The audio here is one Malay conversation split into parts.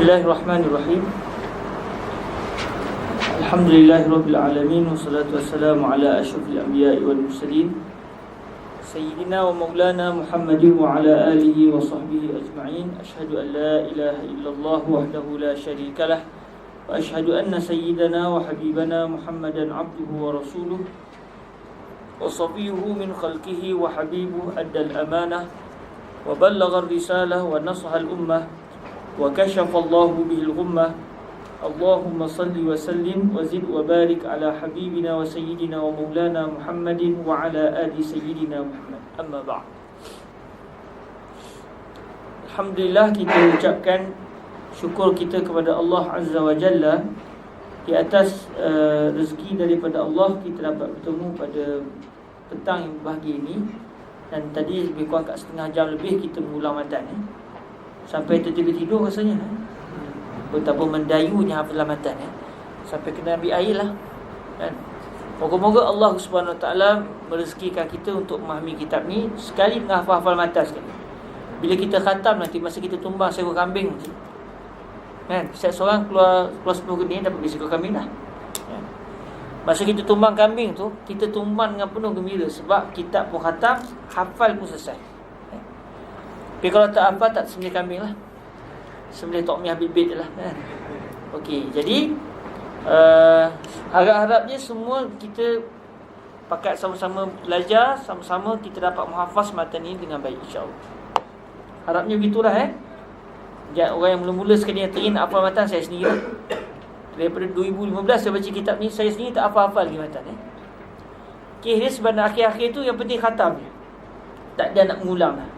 Bismillahirrahmanirrahim. Alhamdulillahirabbil alamin wassalatu wassalamu ala asyrafil anbiya'i wal mursalin sayyidina wa maulana Muhammadin wa ala alihi wa sahbihi ajma'in. Asyhadu an la ilaha illallah wahdahu la syarikalah wa asyhadu anna sayyidana wa habibana Muhammadan abduhu wa rasuluh wa safiyuhu min khalqihi wa habibuhu addal amanah wa ballagha ar-risalah wa nasaha al-ummah wa kashafa Allahu bihil ghummah. Allahumma salli wa sallim wa zid wa barik ala habibina wa sayyidina wa maulana Muhammadin wa ala ali sayyidina Muhammad. Amma ba'd. Alhamdulillah, kita ucapkan syukur kita kepada Allah Azza wa Jalla di atas rezeki daripada Allah kita dapat bertemu pada petang yang berbahagia ini. Dan tadi lebih kurang kat setengah jam lebih kita mengulang matan sampai tertidur rasanya betapa mendayunya hafalan matan sampai kena ambil air lah kan. Moga-moga Allah Subhanahu Wa Taala merezekikan kita untuk memahami kitab ni sekali dengan hafal matan sekali. Bila kita khatam nanti masa kita tumbang seekor kambing kan, setiap seorang keluar 10 gening dapat beli seekor kambing dah kan. Masa kita tumbang kambing tu, kita tumbang dengan penuh gembira sebab kitab pun khatam, hafal pun selesai. Tapi kalau tak hafal, tak sembelih kambing lah, sembelih Tokmiyah bibit je lah kan. Okey, jadi harap-harapnya semua kita pakat sama-sama belajar, sama-sama kita dapat menghafaz matan ini dengan baik, insya-Allah. Harapnya begitulah Jangan orang yang mula-mula sekali yang terin hafal matan, saya sendiri lah. Daripada 2015 saya baca kitab ni, saya sendiri tak hafal-hafal lagi matan Okey, dia sebenarnya akhir-akhir tu yang penting khatam je. Tak ada nak mengulang lah.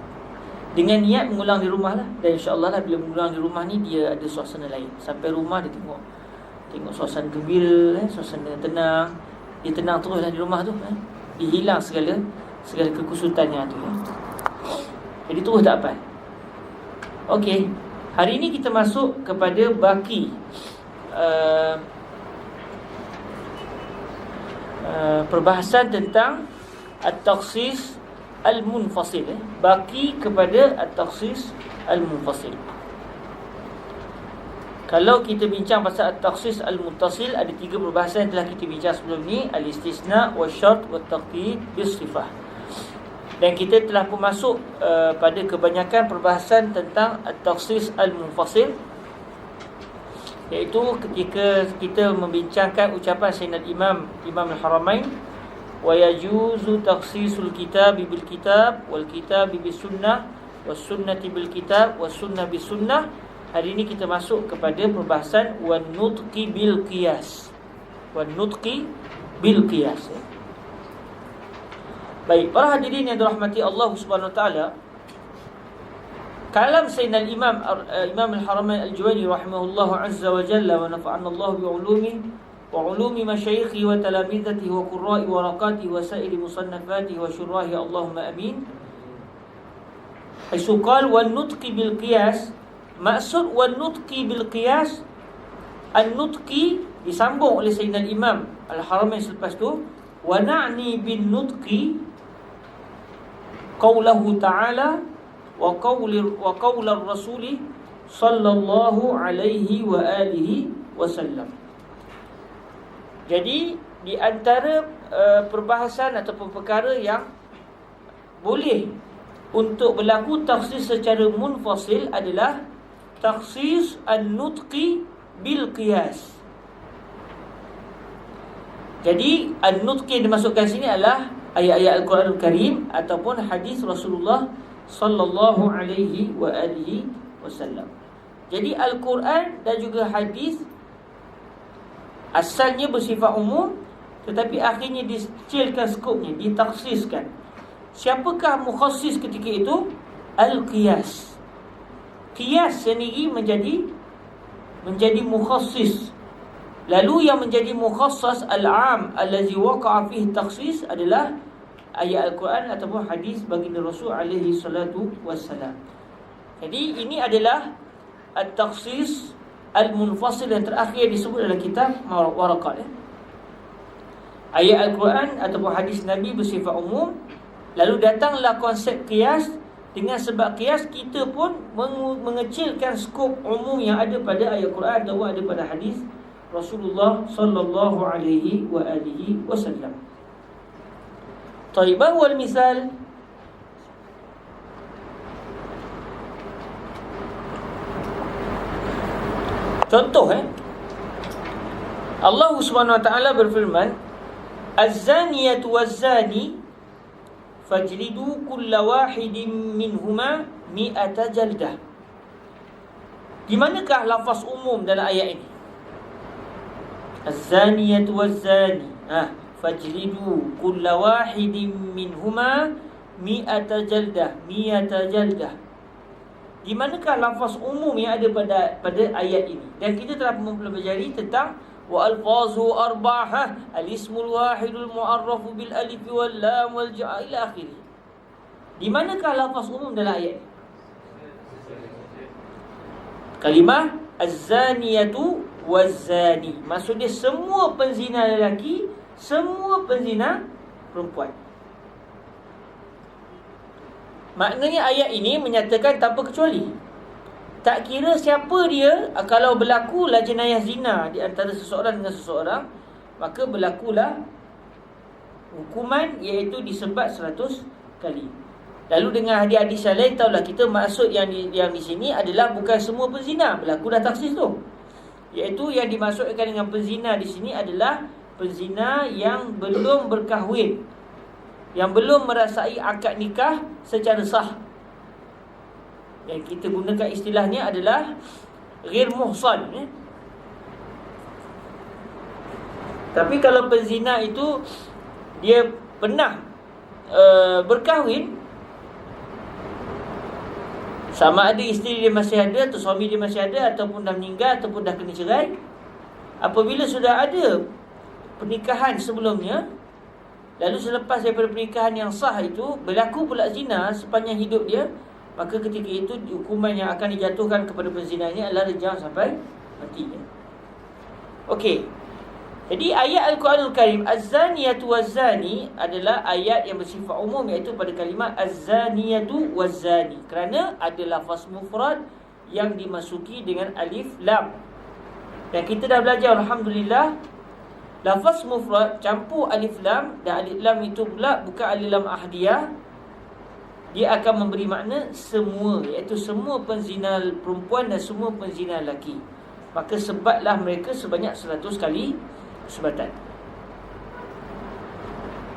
Dengan niat mengulang di rumah lah. Dan insya-Allah lah bila mengulang di rumah ni dia ada suasana lain. Sampai rumah dia tengok suasana gembira suasana tenang. Dia tenang terus lah di rumah tu Dia hilang segala kekusutannya tu Jadi terus tak apa. Okey, hari ni kita masuk kepada baki perbahasan tentang at-takhsis al-munfasil baki kepada at-takhsis al-munfasil. Kalau kita bincang pasal at-takhsis al-muttasil, ada 3 perbahasan yang telah kita bincang sebelum ni, al-istisna wa syart wa taqyid bis sifah. Dan kita telah pun masuk pada kebanyakan perbahasan tentang at-takhsis al-munfasil, iaitu ketika kita membincangkan ucapan Sayyidina Imam Al-Haramain, wa yajuzu takhsisul kitabi bil kitab wal kitabi bis sunnah was sunnati bil kitab was sunnah bis sunnah. Hari ini kita masuk kepada perbahasan wan nutqi bil qiyas. Wan nutqi bil qiyas. Baik, para hadirin yang dirahmati Allah Subhanahu Wa Taala, kalam Sayyidina Imam Al-Haramain Al-Juwayni rahimahullahu azza wa jalla wa nafa'ana Allah bi ulumihi wa ulumi masyayikhi wa talamizatihi wa qurra'i waraqatihi wa sa'iri musannafatihi wa syurrahi, Allahumma amin. Haisu qal wan nutqi bil qiyas, maksud wan nutqi bil qiyas, an-nutqi disambung oleh Sayyidina Imam Al-Haramain selepas tu, wa na'ni bin nutqi qaulahu ta'ala wa qaular rasuli sallallahu alaihi wa alihi wasallam. Jadi di antara perbahasan ataupun perkara yang boleh untuk berlaku takhsis secara munfasil adalah takhsis an-nutqi bil qiyas. Jadi an-nutqi yang dimasukkan sini adalah ayat-ayat Al-Quran Al-Karim ataupun hadis Rasulullah sallallahu alaihi wa alihi wasallam. Jadi Al-Quran dan juga hadis asalnya bersifat umum, tetapi akhirnya dikecilkan skopnya, ditakhsiskan. Siapakah mukhassis ketika itu? Al-qiyas. Qiyas sendiri menjadi mukhassis. Lalu yang menjadi mukhassas al-am allazi waqa'a fihi takhsis adalah ayat Al-Quran ataupun hadis baginda Rasul alaihi salatu wassalam. Jadi ini adalah at-takhsis al-munfasil yang terakhir disebut dalam kitab Waraqat. Ayat Al-Quran ataupun hadis Nabi bersifat umum, lalu datanglah konsep qiyas Dengan sebab qiyas kita pun mengecilkan skop umum yang ada pada ayat Quran atau ada pada hadis Rasulullah sallallahu alaihi wa alihi wasallam. Taib, wal misal. Contoh Allah Subhanahu wa taala berfirman, Az-zaniyatu waz-zani fajlidu kulla wahidin minhuma mi'ata jaldah. Di manakah lafaz umum dalam ayat ini? Az-zaniyatu waz-zani, fajlidu kulla wahidin minhuma mi'ata jaldah. Di manakah lafaz umum yang ada pada ayat ini? Dan kita telah mempelajari tentang wa alfazu arba'ah, al-ismul wahidul mu'arrafu bil alif wal lam wal ja' ila akhir. Di manakah lafaz umum dalam ayat ini? Kalimah az-zaniyatu waz-zani, maksudnya semua penzina lelaki, semua penzina perempuan. Maknanya ayat ini menyatakan tanpa kecuali. Tak kira siapa dia, kalau berlakulah jenayah zina di antara seseorang dengan seseorang, maka berlakulah hukuman, iaitu disebat 100 kali. Lalu dengan hadis-hadis yang lain, tahulah kita maksud yang di sini adalah bukan semua penzina. Berlaku dah taksis tu. Iaitu yang dimaksudkan dengan penzina di sini adalah penzina yang belum berkahwin, yang belum merasai akad nikah secara sah. Yang kita gunakan istilahnya adalah ghair muhsan. Tapi kalau penzina itu dia pernah berkahwin, sama ada isteri dia masih ada atau suami dia masih ada, ataupun dah meninggal ataupun dah kena cerai, apabila sudah ada pernikahan sebelumnya, lalu selepas daripada pernikahan yang sah itu berlaku pula zina sepanjang hidup dia, maka ketika itu hukuman yang akan dijatuhkan kepada penzina ini adalah rejam sampai mati. Okey. Jadi ayat Al-Quranul Karim Az-zaniyatu waz-zani adalah ayat yang bersifat umum, iaitu pada kalimah Az-zaniyatu waz-zani, kerana ada lafaz mufrad yang dimasuki dengan alif lam. Dan kita dah belajar, alhamdulillah, lafaz mufrad campur alif lam, dan alif lam itu pula bukan alif lam ahdiyah. Dia akan memberi makna semua, iaitu semua penzina perempuan dan semua penzina lelaki. Maka sebatlah mereka sebanyak 100 kali sebatan.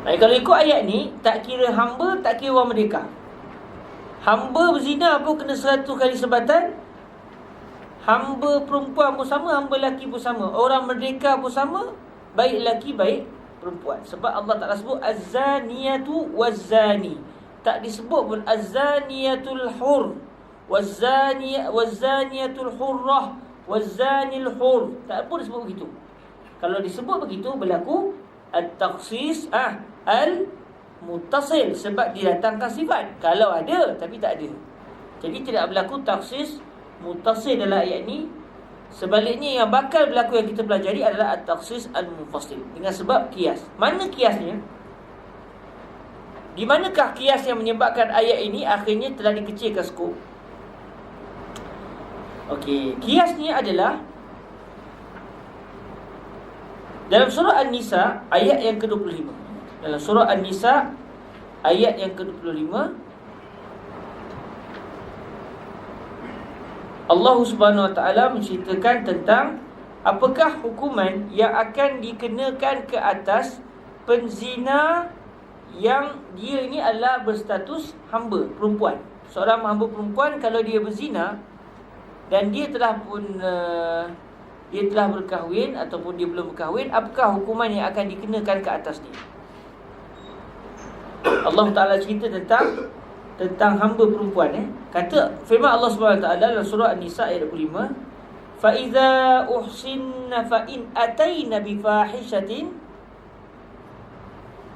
Baik, kalau ikut ayat ni, tak kira hamba, tak kira orang merdeka. Hamba berzina pun kena 100 kali sebatan. Hamba perempuan pun sama, hamba lelaki pun sama. Orang merdeka pun sama, baik lelaki baik perempuan. Sebab Allah Ta'ala sebut Az-zaniyatu waz-zani. Tak disebut pun Az-zaniyatul hur, waz-zaniyatul hurrah, waz-zanil hur. Tak pun disebut begitu. Kalau disebut begitu, berlaku at-takhsis al-muttasil, sebab didatangkan sifat. Kalau ada, tapi tak ada. Jadi tidak berlaku takhsis muttasil dalam ayat ini. Sebaliknya yang bakal berlaku yang kita pelajari adalah at-takhsis al-mufasil, dengan sebab qiyas. Mana qiyasnya? Di manakah qiyas yang menyebabkan ayat ini akhirnya telah dikecilkan skop? Okey, qiyasnya adalah dalam surah An-Nisa ayat yang ke-25. Dalam surah An-Nisa ayat yang ke-25, Allah Subhanahu Wa Taala menceritakan tentang apakah hukuman yang akan dikenakan ke atas penzina yang dia ini adalah berstatus hamba perempuan. Seorang hamba perempuan kalau dia berzina dan dia telah berkahwin ataupun dia belum berkahwin, apakah hukuman yang akan dikenakan ke atas dia? Allah Ta'ala cerita tentang hamba perempuan. Kata firman Allah Subhanahu Wa Taala dalam surah An-Nisa ayat 25, fa iza uhsinna fa in atayna bi fahishatin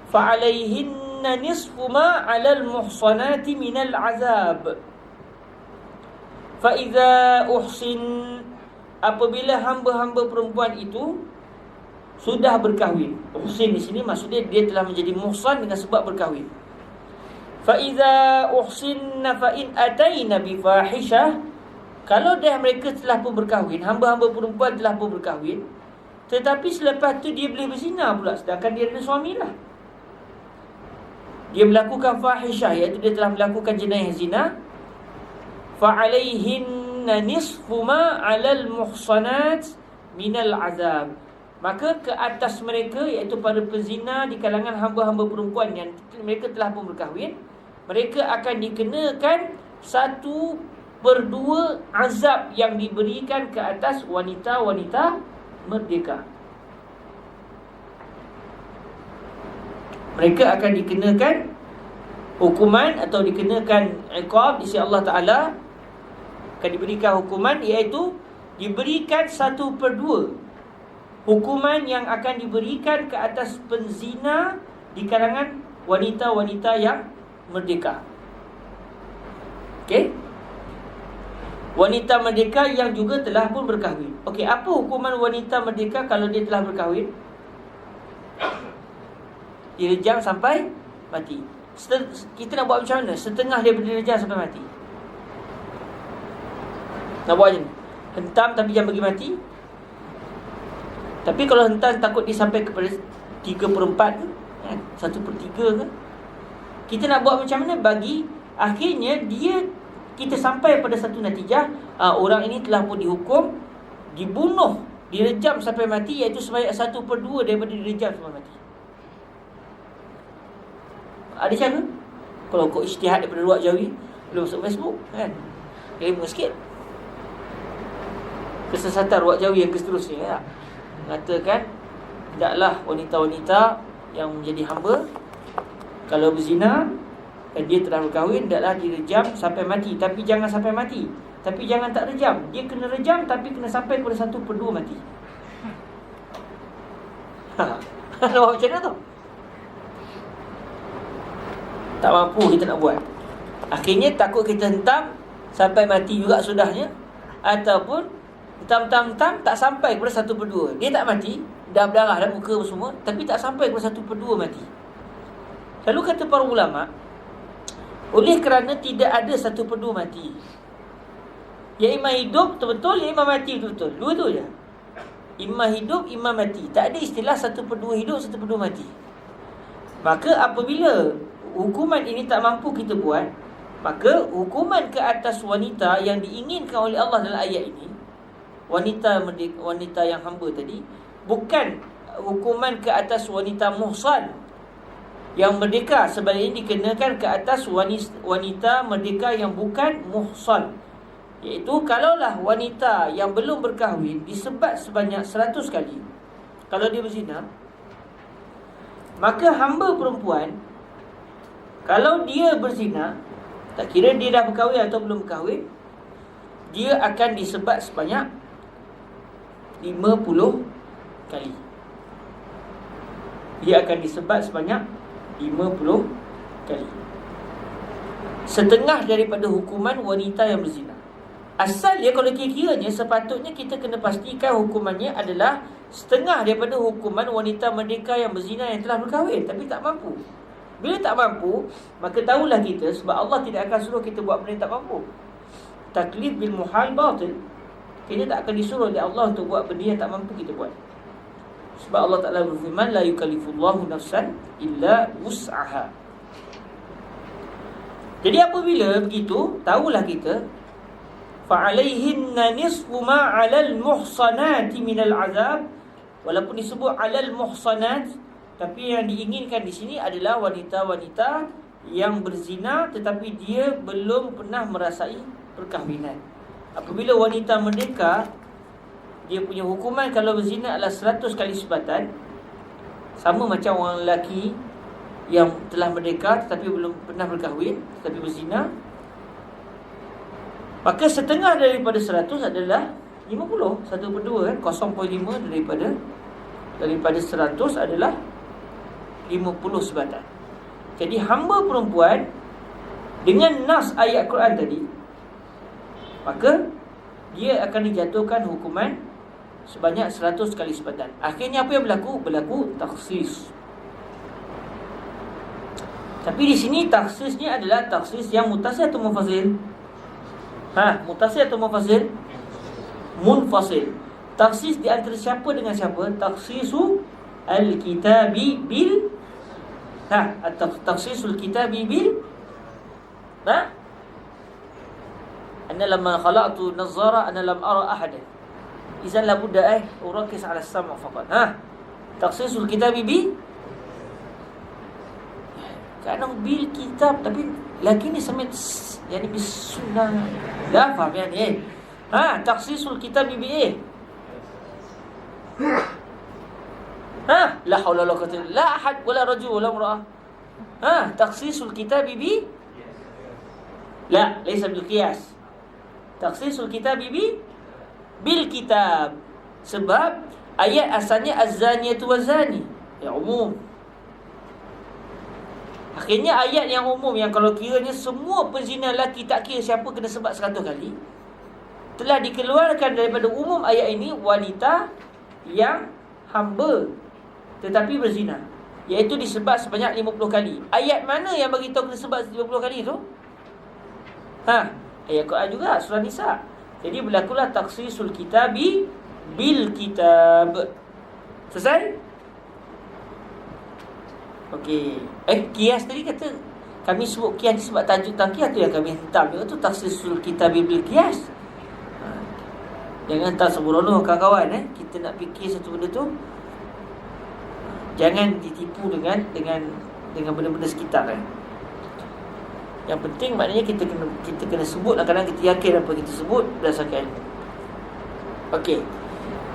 fa alaihinna nisfu ma 'alal muhsanati minal 'azab. Fa iza uhsin, apabila hamba-hamba perempuan itu sudah berkahwin. Uhsin di sini maksudnya dia telah menjadi muhsan dengan sebab berkahwin. Fa iza uhsinna fa in ataina bi fahishah, kalau dah mereka telah pun berkahwin, hamba-hamba perempuan telah pun berkahwin, tetapi selepas tu dia boleh berzina pula, sedangkan dia ada suami lah. Dia melakukan fahishah, iaitu dia telah melakukan jenayah zina. Fa alaihinna nisfu ma 'alal muhsanat minal azab, maka ke atas mereka, iaitu para penzina di kalangan hamba-hamba perempuan yang mereka telah pun berkahwin, mereka akan dikenakan 1/2 azab yang diberikan ke atas wanita-wanita merdeka. Mereka akan dikenakan hukuman atau dikenakan iqab di sisi Allah Ta'ala, akan diberikan hukuman, iaitu diberikan 1/2 hukuman yang akan diberikan ke atas penzina di kalangan wanita-wanita yang merdeka. Okey? Wanita merdeka yang juga telah pun berkahwin. Okey, apa hukuman wanita merdeka kalau dia telah berkahwin? Direjam sampai mati. Kita nak buat macam mana? Setengah daripada direjam sampai mati. Nak buat macam mana? Hentam tapi jangan bagi mati. Tapi kalau hentam takut dia sampai kepada 3/4 ke, 1/3 ke, kita nak buat macam mana bagi akhirnya kita sampai pada satu natijah, orang ini telah pun dihukum, dibunuh, direjam sampai mati, iaitu sebanyak 1/2 daripada direjam sampai mati. Ada cara? Kalau kau ijtihad daripada luar Jawi, belum masuk Facebook kan, ilmu sikit. Kesesatan ruwak Jawi yang seterusnya ya, mengatakan tidaklah wanita-wanita yang menjadi hamba kalau berzina dan dia telah berkahwin, tidaklah direjam sampai mati. Tapi jangan sampai mati, tapi jangan tak rejam. Dia kena rejam tapi kena sampai kepada 1/2 mati. Macam mana tu? Tak mampu kita nak buat. Akhirnya takut kita hentam sampai mati juga sudahnya, ataupun hentam tak sampai kepada 1/2. Dia tak mati, dah berdarah dah muka semua, tapi tak sampai kepada 1/2 mati. Lalu kata para ulama, oleh kerana tidak ada 1/2 mati, ya imam hidup betul-betul, ya imam mati betul-betul. Dua tu je. Imam hidup, imam mati. Tak ada istilah 1/2 hidup, 1/2 mati. Maka apabila hukuman ini tak mampu kita buat, maka hukuman ke atas wanita yang diinginkan oleh Allah dalam ayat ini, wanita merdeka, wanita yang hamba tadi, bukan hukuman ke atas wanita muhsan yang merdeka. Sebaliknya dikenakan ke atas wanita merdeka yang bukan muhsan, iaitu kalaulah wanita yang belum berkahwin disebat sebanyak 100 kali kalau dia berzina, maka hamba perempuan kalau dia berzina, tak kira dia dah berkahwin atau belum berkahwin, dia akan disebat sebanyak 50 kali. Dia akan disebat sebanyak 50 kali. Setengah daripada hukuman wanita yang berzina. Asal dia kalau kira-kiranya sepatutnya kita kena pastikan hukumannya adalah setengah daripada hukuman wanita merdeka yang berzina yang telah berkahwin tapi tak mampu. Bila tak mampu, maka tahulah kita, sebab Allah tidak akan suruh kita buat benda yang tak mampu. Taklif bil muhal batil. Kita tak akan disuruh oleh Allah untuk buat benda yang tak mampu kita buat. Sebab Allah Ta'ala berfirman, la yukallifullahu nafsan illa wus'aha. Jadi apabila begitu, tahulah kita, fa'alaihinna nisfu ma 'alal muhsanati minal azab. Walaupun disebut 'alal muhsanat, tapi yang diinginkan di sini adalah wanita-wanita yang berzina tetapi dia belum pernah merasai perkahwinan. Apabila wanita merdeka, dia punya hukuman kalau berzina adalah 100 kali sebatan, sama macam orang lelaki yang telah merdeka tetapi belum pernah berkahwin tetapi berzina. Maka setengah daripada 100 adalah 50, 1/2 kan, 0.5 daripada 100 adalah 50 sebatan. Jadi hamba perempuan dengan nas ayat Quran tadi, maka dia akan dijatuhkan hukuman sebanyak 100 kali sebatan. Akhirnya apa yang berlaku? Berlaku takhsis. Tapi di sini taksisnya adalah taksis yang muttasil atau munfasil? Muttasil atau munfasil? Munfasil. Taksis di antara siapa dengan siapa? Taksisu al-kitabi bil taksisul kitabi bil Ana lamma khalaqtu nazara ana lam ara ahada. Izan la budda urakis ala as-sam' faqat. Taksisul kitabi bi kadang bil kitab, tapi lagi ni samit yani bis sunnah. La faham yani taksisul kitabi bi la haula wala quwwata la ahad wala rajul wala imra'ah. Taksisul kitabi bi la laysa bil qiyas. Taksisul kitabi bil kitab. Sebab ayat asalnya az-zaniyatu waz-zani, ya umum. Akhirnya ayat yang umum, yang kalau kiranya semua penzina lelaki tak kira siapa kena sebat 100 kali, telah dikeluarkan daripada umum ayat ini wanita yang hamba tetapi berzina, iaitu disebat sebanyak 50 kali. Ayat mana yang beritahu kena sebat 50 kali tu? Ayat Quran juga, surah Nisa. Jadi berlakulah taksisul kitabi bil kitab. Selesai? Okey. Qiyas tadi kata kami sebut qiyas sebab tajuk tangkiyah tu yang kami hentam. Itu taksisul kitabi bil qiyas. Jangan tak sembrono kawan-kawan kita nak fikir satu benda tu. Jangan ditipu dengan benda-benda sekitar Yang penting maknanya kita kena sebut, kadang-kadang kita yakin apa kita sebut berdasarkan ilmu. Okey.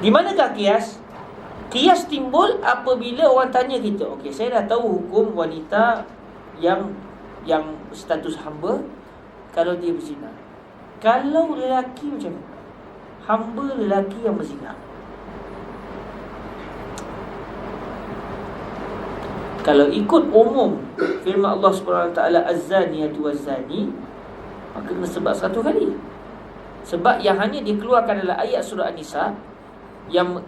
Di manakah qiyas? Qiyas timbul apabila orang tanya kita, okey, saya dah tahu hukum wanita yang status hamba kalau dia berzina. Kalau lelaki macam mana? Hamba lelaki yang berzina. Kalau ikut umum firman Allah SWT, az-zaniyatu waz-zani, maka kena sebab 100 kali. Sebab yang hanya dikeluarkan adalah ayat surah An-Nisa. Yang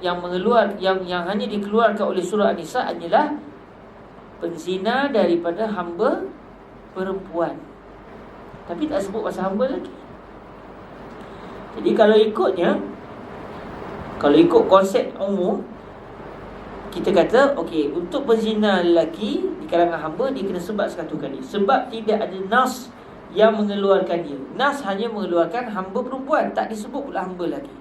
hanya dikeluarkan oleh surah An-Nisa adalah penzina daripada hamba perempuan. Tapi tak sebut pasal hamba lagi. Jadi kalau ikut konsep umum, kita kata okey, untuk penzina lelaki di kalangan hamba dia kena sebat 100 kali. Sebab tidak ada nas yang mengeluarkan dia. Nas hanya mengeluarkan hamba perempuan, tak disebut pula hamba lelaki.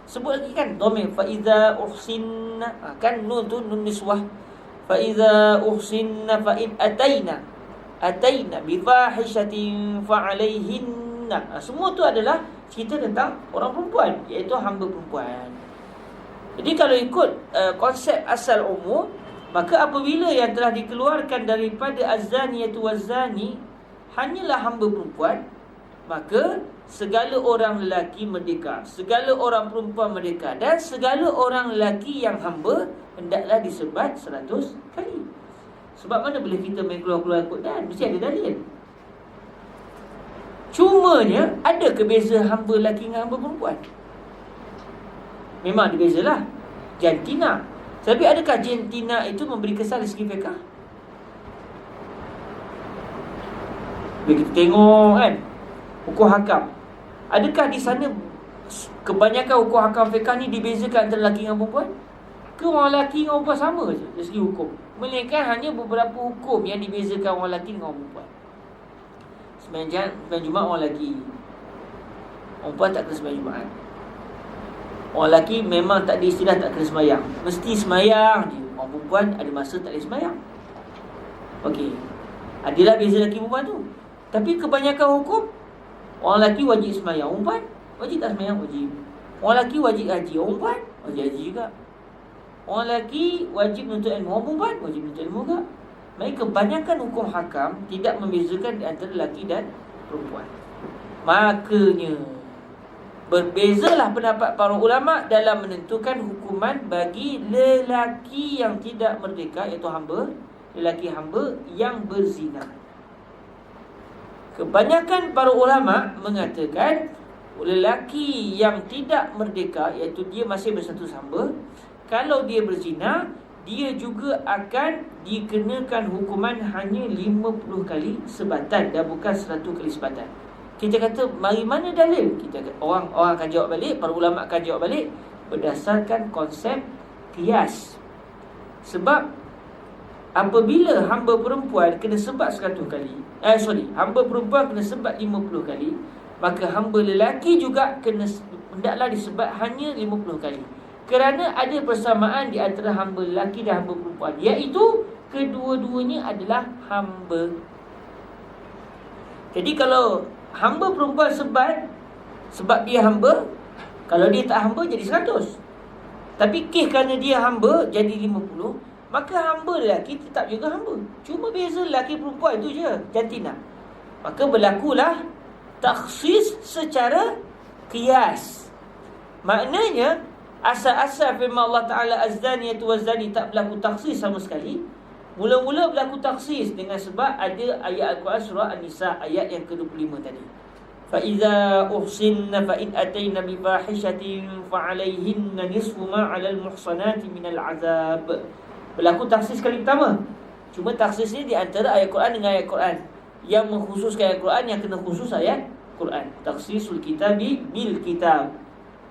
Sebut lagi kan dhamir fa iza uhsinna, kan nun tu nun niswah. Fa iza uhsinna fa in ataina bi fahishatin fa alaihinna. Semua tu adalah cerita tentang orang perempuan, iaitu hamba perempuan. Jadi kalau ikut konsep asal umum, maka apabila yang telah dikeluarkan daripada az-zaniyatu waz-zani hanyalah hamba perempuan, maka segala orang lelaki merdeka, segala orang perempuan merdeka, dan segala orang lelaki yang hamba hendaklah disebat 100 kali. Sebab mana boleh kita main keluar-keluar Quran? Mesti ada dalil. Cumanya ada ke beza hamba lelaki dengan hamba perempuan? Memang ada bezalah. Jantina. Tapi adakah jantina itu memberi kesan dari segi fiqh? Bila kita tengok kan hukum hakam, adakah di sana kebanyakan hukum hakam fiqh ni dibezakan antara lelaki dengan perempuan? Ke orang lelaki dengan perempuan sama je dari segi hukum? Melainkan hanya beberapa hukum yang dibezakan orang lelaki dengan orang perempuan. Sembahyang Jumaat orang lelaki, orang perempuan tak kena sembahyang Jumaat. Orang lelaki memang tak ada istilah tak kena sembahyang, mesti sembahyang je. Orang perempuan ada masa tak boleh sembahyang. Okey, adalah beza lelaki perempuan tu. Tapi kebanyakan hukum, orang lelaki wajib sembahyang, orang perempuan wajib tak sembahyang? Wajib. Orang lelaki wajib haji, orang perempuan wajib haji juga. Orang lelaki wajib menuntut ilmu, orang perempuan wajib menuntut ilmu juga. Mereka kebanyakan hukum hakam tidak membezakan di antara lelaki dan perempuan. Makanya berbezalah pendapat para ulama dalam menentukan hukuman bagi lelaki yang tidak merdeka, iaitu hamba, lelaki hamba yang berzina. Kebanyakan para ulama mengatakan lelaki yang tidak merdeka, iaitu dia masih berstatus hamba, kalau dia berzina, dia juga akan dikenakan hukuman hanya 50 kali sebatan dan bukan 100 kali sebatan. Kita kata, mari mana dalil? Orang akan jawab balik, para ulama akan jawab balik berdasarkan konsep qiyas. Sebab apabila hamba perempuan kena sebat 100 kali, hamba perempuan kena sebat 50 kali, maka hamba lelaki juga hendaklah disebat hanya 50 kali. Kerana ada persamaan di antara hamba lelaki dan hamba perempuan, iaitu kedua-duanya adalah hamba. Jadi kalau hamba perempuan sebat sebab dia hamba, kalau dia tak hamba jadi 100. Tapi kerana dia hamba jadi 50, maka hamba lelaki tetap juga hamba. Cuma beza lelaki perempuan itu je, jantina. Maka berlakulah takhsis secara qiyas. Maknanya asal-asal firman Allah Ta'ala az-zaniyatu waz-zani tak berlaku takhsis sama sekali. Mula-mula berlaku takhsis dengan sebab ada ayat Al-Quran surah An-Nisa ayat yang ke-25 tadi. فَإِذَا أُحْصِنَّ فَإِنْ أَتَيْنَ بِفَاحِشَةٍ فَعَلَيْهِنَّ نِصْفُ مَا عَلَى الْمُحْصَنَاتِ مِنَ الْعَذَابِ. Berlaku takhsis kali pertama. Cuma takhsis ni di antara ayat Quran dengan ayat Quran. Yang mengkhususkan ayat Quran, yang kena khusus ayat Quran. Takhsisul kitabi bil kitab.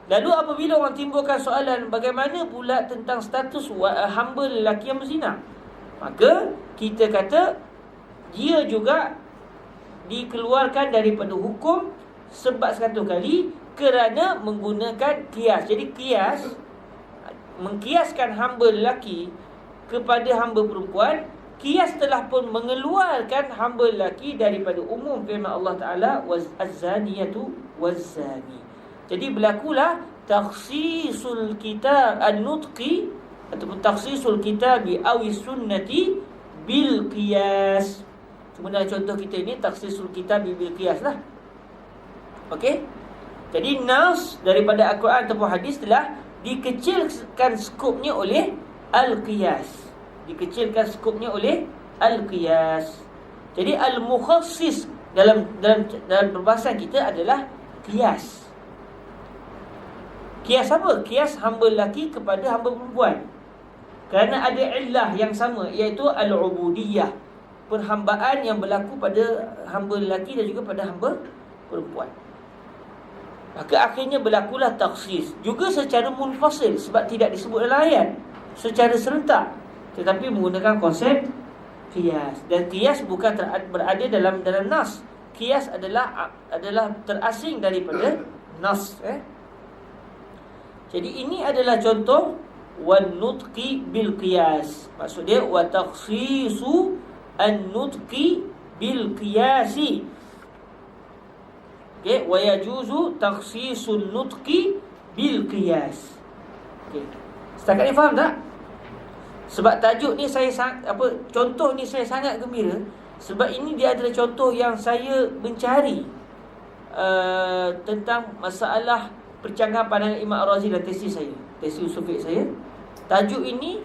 Lalu apabila orang timbulkan soalan, bagaimana pula tentang status hamba lelaki yang berzina? Maka kita kata dia juga dikeluarkan daripada hukum sebat 100 kali kerana menggunakan qiyas. Jadi qiyas, mengkiaskan hamba lelaki kepada hamba perempuan, qiyas telah pun mengeluarkan hamba lelaki daripada umum firman Allah Ta'ala az-zaniyatu waz-zani. Jadi berlakulah takhsisul kitab an-nutqi ataupun takhsisul kitabi awi sunnati bil qiyas. Cuma dalam contoh kita ini takhsisul kitabi bil qiyas lah. Okey. Jadi nas daripada Al-Quran ataupun hadis telah dikecilkan skopnya oleh al-qiyas. Dikecilkan skopnya oleh al-qiyas. Jadi al-mukhassis dalam perbahasan kita adalah qiyas. Qiyas apa? Qiyas hamba lelaki kepada hamba perempuan. Kerana ada illah yang sama, iaitu al-ubudiyah, perhambaan yang berlaku pada hamba lelaki dan juga pada hamba perempuan. Maka akhirnya berlakulah takhsis juga secara munfasil, sebab tidak disebut dalam ayat secara serentak, tetapi menggunakan konsep qiyas. Dan qiyas bukan berada dalam nas. Qiyas adalah terasing daripada nas. Jadi ini adalah contoh wan nutqi bil qiyas. Maksud dia wa takhsisu an-nutqi bil qiyasi. Okey, wa yajuzu takhsisun nutqi bil qiyas. Okey. Setakat ni faham tak? Sebab tajuk ni contoh ni saya sangat gembira sebab ini dia adalah contoh yang saya mencari tentang masalah percanggahan pandangan Imam Ar-Razi dan tesis saya, tesis usul fiqh saya. Tajuk ini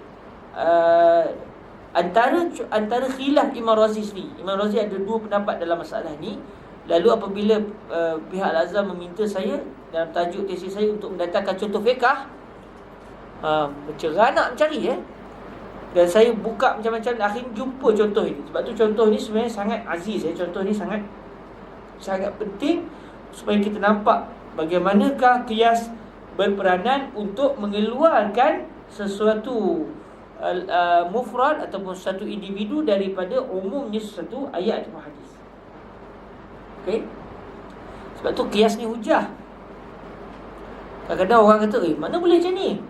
antara khilaf Imam Razi sendiri. Imam Razi ada dua pendapat dalam masalah ni. Lalu apabila pihak Al-Azhar meminta saya dalam tajuk tesis saya untuk mendatangkan contoh fiqh, nak mencari dan saya buka macam-macam, akhirnya jumpa contoh ini. Sebab tu contoh ni sebenarnya sangat aziz. Contoh ni sangat penting supaya kita nampak bagaimanakah qiyas berperanan untuk mengeluarkan sesuatu mufrad ataupun satu individu daripada umumnya sesuatu ayat atau hadis. Okey. Sebab tu qiyas ni hujah. Kadang-kadang orang kata, mana boleh macam ni?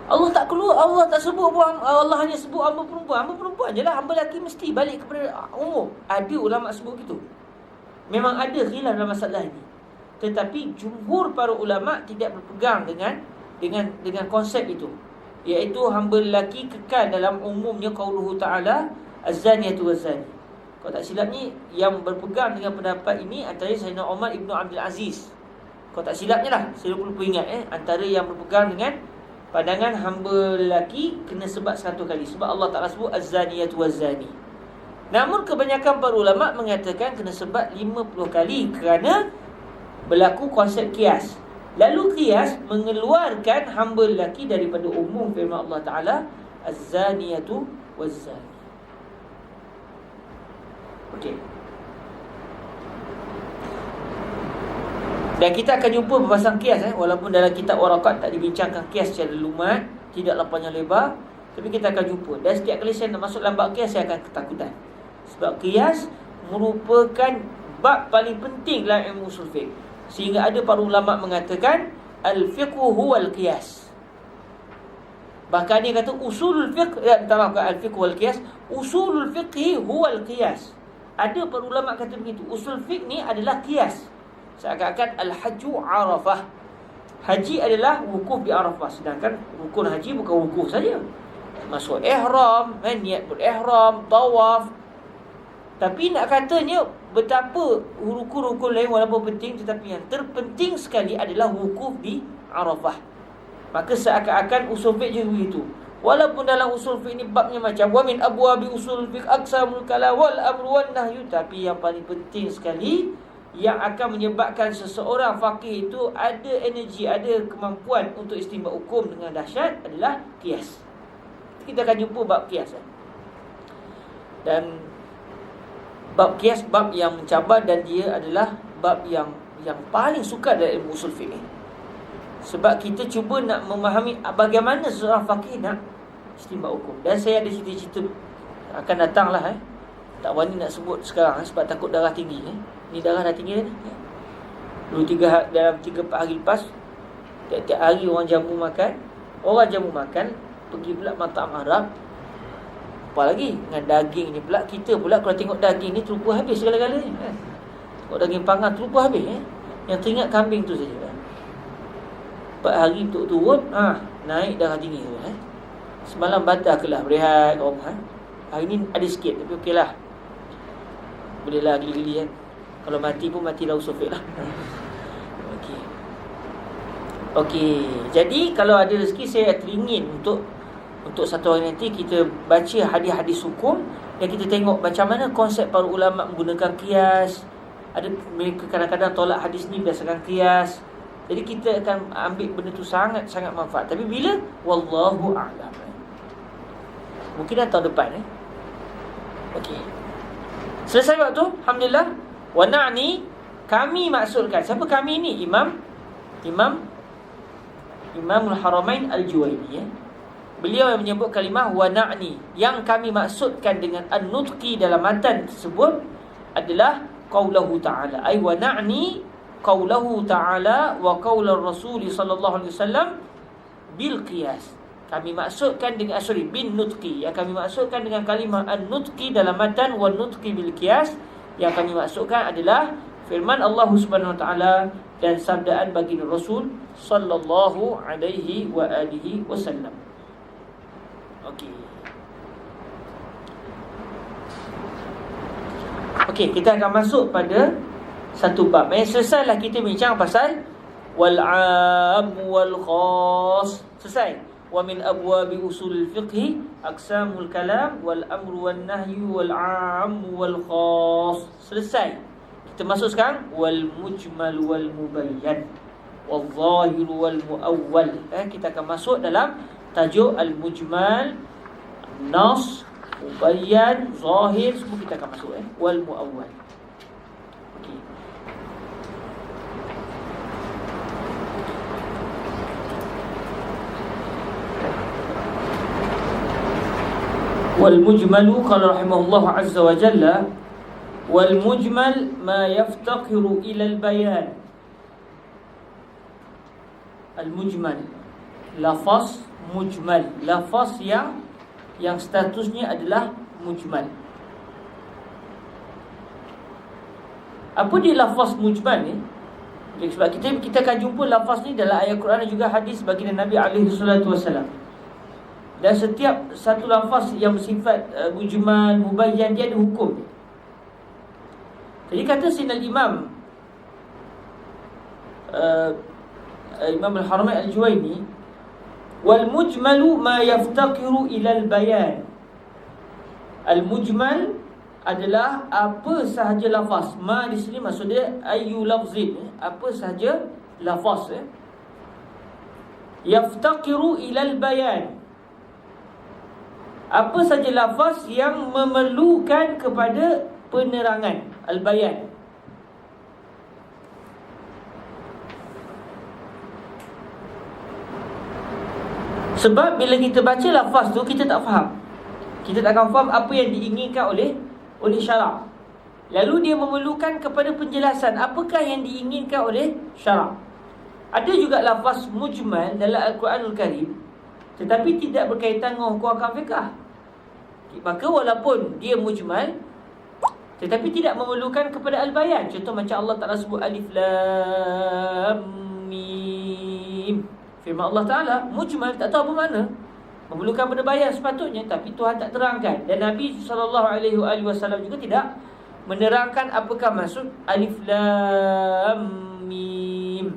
Allah tak keluar, Allah tak sebut pun, Allah hanya sebut hamba perempuan. Hamba perempuan je lah, hamba lelaki mesti balik kepada umum. Ada ulama sebut gitu. Memang ada khilaf dalam masalah ni. Tetapi jumhur para ulama tidak berpegang dengan konsep itu, iaitu hamba lelaki kekal dalam umumnya qauluhu ta'ala az-zaniyatu waz-zani. Kalau tak silap ni yang berpegang dengan pendapat ini antara Sayyidina Umar Ibn Abdul Aziz. Kalau tak silapnya lah, saya lupa ingat antara yang berpegang dengan pandangan hamba lelaki kena sebat 100 kali, sebab Allah Ta'ala sebut az-zaniyatu waz-zani. Namun kebanyakan para ulama mengatakan kena sebat 50 kali kerana berlaku konsep qiyas. Lalu qiyas mengeluarkan hamba lelaki daripada umum firman Allah Ta'ala az-zaniyatu waz-zani. Okey. Dan kita akan jumpa perbahasan kias walaupun dalam kitab warakat tak dibincangkan kias secara lumat, tidaklah panjang lebar, tapi kita akan jumpa. Dan setiap kali saya nak masuk dalam bab kias, saya akan ketakutan. Sebab kias merupakan bab paling penting dalam ilmu usul fiqh. Sehingga ada para ulama mengatakan al-fiqhu huwal qiyas. Bahkan dia kata usulul fiqh, al-fiqh wal qiyas, usulul fiqhi huwal qiyas. Ada para ulama kata begitu. Usul fiqh ni adalah qiyas. Seakan-akan al-hajju Arafah. Haji adalah wukuf di Arafah. Sedangkan rukun haji bukan wukuf saja. Masuk ihram, niat berihram, tawaf. Tapi nak katanya betapa rukun-rukun lain walaupun penting, tetapi yang terpenting sekali adalah wukuf di Arafah. Maka seakan-akan usul fiqh juga begitu. Walaupun dalam usul fiqh ni babnya macam wa min abwabi usul fiqh aqsamul kalam wal amru wan nahyu, tapi yang paling penting sekali yang akan menyebabkan seseorang faqih itu ada energi, ada kemampuan untuk istinbat hukum dengan dahsyat adalah qiyas. Kita akan jumpa bab qiyas. Dan bab qiyas bab yang mencabar, dan dia adalah bab yang paling sukar dalam ilmu usul fiqh. Sebab kita cuba nak memahami bagaimana seseorang faqih nak istinbat hukum. Dan saya ada cerita-cerita akan datanglah tak berani nak sebut sekarang sebab takut darah tinggi. Ni darah dah tinggi dah. Dulu dalam 3-4 hari lepas, tiap-tiap hari orang jamu makan, pergi pula matam Arab. Apa lagi dengan daging ni pula, kita pula kalau tengok daging ni terlupa habis segala-galanya. Tengok daging panggang terlupa habis. Yang teringat kambing tu saja. 4 hari untuk turun, naik darah tinggi tu. Semalam batal kelah berehat kat rumah. Hari ni ada sikit, tapi okeylah. Bolehlah gili-gili kan. Kalau mati pun matilah usul fiqh lah. Okey. Jadi kalau ada rezeki, saya teringin untuk satu hari nanti kita baca hadis-hadis hukum dan kita tengok macam mana konsep para ulama menggunakan qiyas. Ada mereka kadang-kadang tolak hadis ni berdasarkan qiyas. Jadi kita akan ambil benda tu sangat-sangat manfaat. Tapi bila? Wallahu a'lam. Mungkin dah tahun depan. Okey. Selesai waktu, alhamdulillah. Wa na'ni, kami maksudkan. Siapa kami ni? Imamul Haramain Al-Juwaini. Beliau yang menyebut kalimah wa na'ni. Yang kami maksudkan dengan an-nutqi dalam matan tersebut adalah qaulahu ta'ala. Ay wa na'ni qaulahu ta'ala wa qaular Rasul sallallahu alaihi wasallam bil qiyas. Kami maksudkan dengan bin nutqi. Yang kami maksudkan dengan kalimah an-nutqi dalam matan wa nutqi bil qiyas, yang kami maksudkan adalah firman Allah Subhanahu wa taala dan sabdaan baginda Rasul sallallahu alaihi wa alihi wasallam. Okey, kita akan masuk pada satu bab. Selesailah kita bincang pasal wal 'am wal khas. Selesai. Wa min abwabi usul fiqh aqsamul kalam wal amru wan nahyu wal 'am wal khas. Selesai. Kita masuk sekarang wal mujmal wal mubayyan wal zahir wal muawwal. Kita akan masuk dalam tajuk al mujmal, nas, mubayyan, zahir, semua kita akan masuk wal muawwal. Okey. Wal mujmalu qala rahimahullah azza wa jalla wal mujmal ma yaftaqiru ila al bayan. Al mujmal, lafaz mujmal, lafaz yang statusnya adalah mujmal. Apa dia lafaz mujmal ni? Sebab kita akan jumpa lafaz ni dalam ayat Quran dan juga hadis baginda Nabi alaihi salatu wasallam. Dan setiap satu lafaz yang bersifat mujmal, mubayyan, dia ada hukum. Jadi kata Sayyidina Imam Al-Haramain Al-Juwaini, wal mujmalu ma yaftaqiru ila al-bayan. Al-mujmal adalah apa sahaja lafaz. Ma di sini maksud dia ayu lafzin, apa sahaja lafaz yaftaqiru ila al-bayan, Apa saja lafaz yang memerlukan kepada penerangan, al-bayan. Sebab bila kita baca lafaz tu, kita tak faham. Kita tak akan faham apa yang diinginkan oleh syarak. Lalu dia memerlukan kepada penjelasan apakah yang diinginkan oleh syarak. Ada juga lafaz mujmal dalam Al-Quranul Karim, tetapi tidak berkaitan dengan hukum ahkam fiqh. Maka walaupun dia mujmal, tetapi tidak memerlukan kepada al-bayan. Contoh macam Allah Ta'ala sebut Alif Lam Mim. Firman Allah Ta'ala mujmal, tak tahu apa makna, memerlukan pada bayan sepatutnya, tapi Tuhan tak terangkan. Dan Nabi SAW juga tidak menerangkan apakah maksud Alif Lam Mim.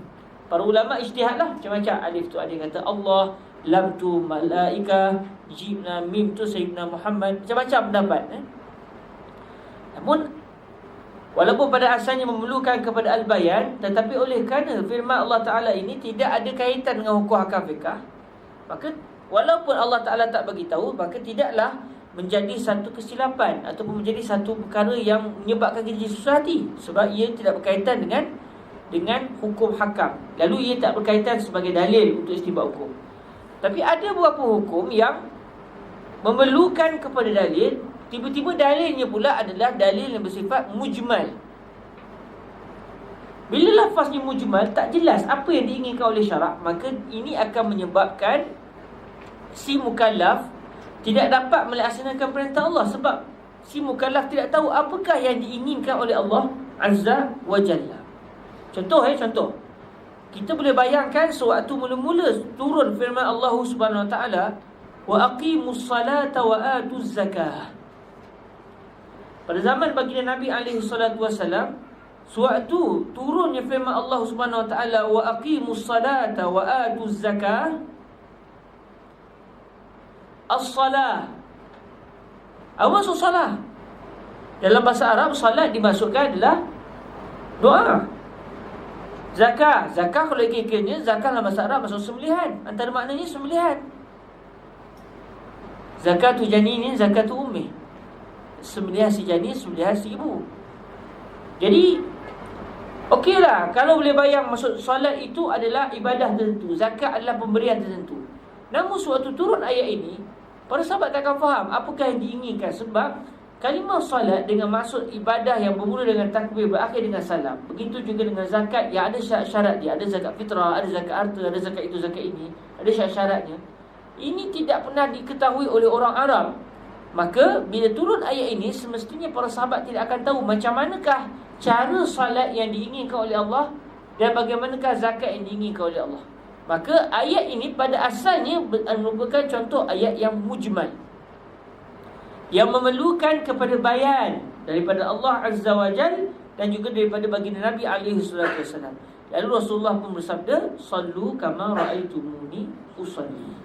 Para ulama ijtihad lah, macam-macam. Alif tu ada yang kata Allah, Lam tu malaikah, Jimna, Mim tu Sayyidina Muhammad. Macam-macam pendapat. Namun walaupun pada asalnya memerlukan kepada al-bayan, tetapi oleh kerana firman Allah Ta'ala ini tidak ada kaitan dengan hukum hakam fiqh, maka walaupun Allah Ta'ala tak bagi tahu, maka tidaklah menjadi satu kesilapan ataupun menjadi satu perkara yang menyebabkan kita jadi susah hati, sebab ia tidak berkaitan dengan hukum hakam. Lalu ia tak berkaitan sebagai dalil untuk istinbat hukum. Tapi ada beberapa hukum yang memerlukan kepada dalil, tiba-tiba dalilnya pula adalah dalil yang bersifat mujmal. Bila lafaznya mujmal, tak jelas apa yang diinginkan oleh syarak, maka ini akan menyebabkan si mukallaf tidak dapat melaksanakan perintah Allah, sebab si mukallaf tidak tahu apakah yang diinginkan oleh Allah Azza wa Jalla. Contoh, kita boleh bayangkan sewaktu mula-mula turun firman Allah Subhanahu wa taala, wa aqimus salata wa atuz zakah. Pada zaman baginda Nabi alaihi salatu wasalam, sewaktu turunnya firman Allah Subhanahu wa taala, wa aqimus salata wa atuz zakah, as-salah. Apa maksud salah? Dalam bahasa Arab, salat dimasukkan adalah doa. Zakah kalau kira-kiranya, zakah dalam bahasa Arab maksud sembelihan. Antara maknanya sembelihan. Zakatu janini, zakatu ummi. Sembelihan si janin, sembelihan si ibu. Jadi okeylah kalau boleh bayang maksud solat itu adalah ibadah tertentu, zakat adalah pemberian tertentu. Namun sewaktu turun ayat ini, para sahabat tak akan faham apakah yang diinginkan, sebab kalimah solat dengan maksud ibadah yang bermula dengan takbir berakhir dengan salam. Begitu juga dengan zakat yang ada syarat-syarat dia. Ada zakat fitrah, ada zakat harta, ada zakat itu, zakat ini, ada syarat-syaratnya. Ini tidak pernah diketahui oleh orang Arab. Maka bila turun ayat ini, semestinya para sahabat tidak akan tahu macam manakah cara salat yang diinginkan oleh Allah dan bagaimanakah zakat yang diinginkan oleh Allah. Maka ayat ini pada asalnya merupakan contoh ayat yang mujmal, yang memerlukan kepada bayan daripada Allah Azza wa Jal dan juga daripada baginda Nabi alaihi salatu wasallam. Lalu Rasulullah pun bersabda, sallu kama ra'aitumuni usalli.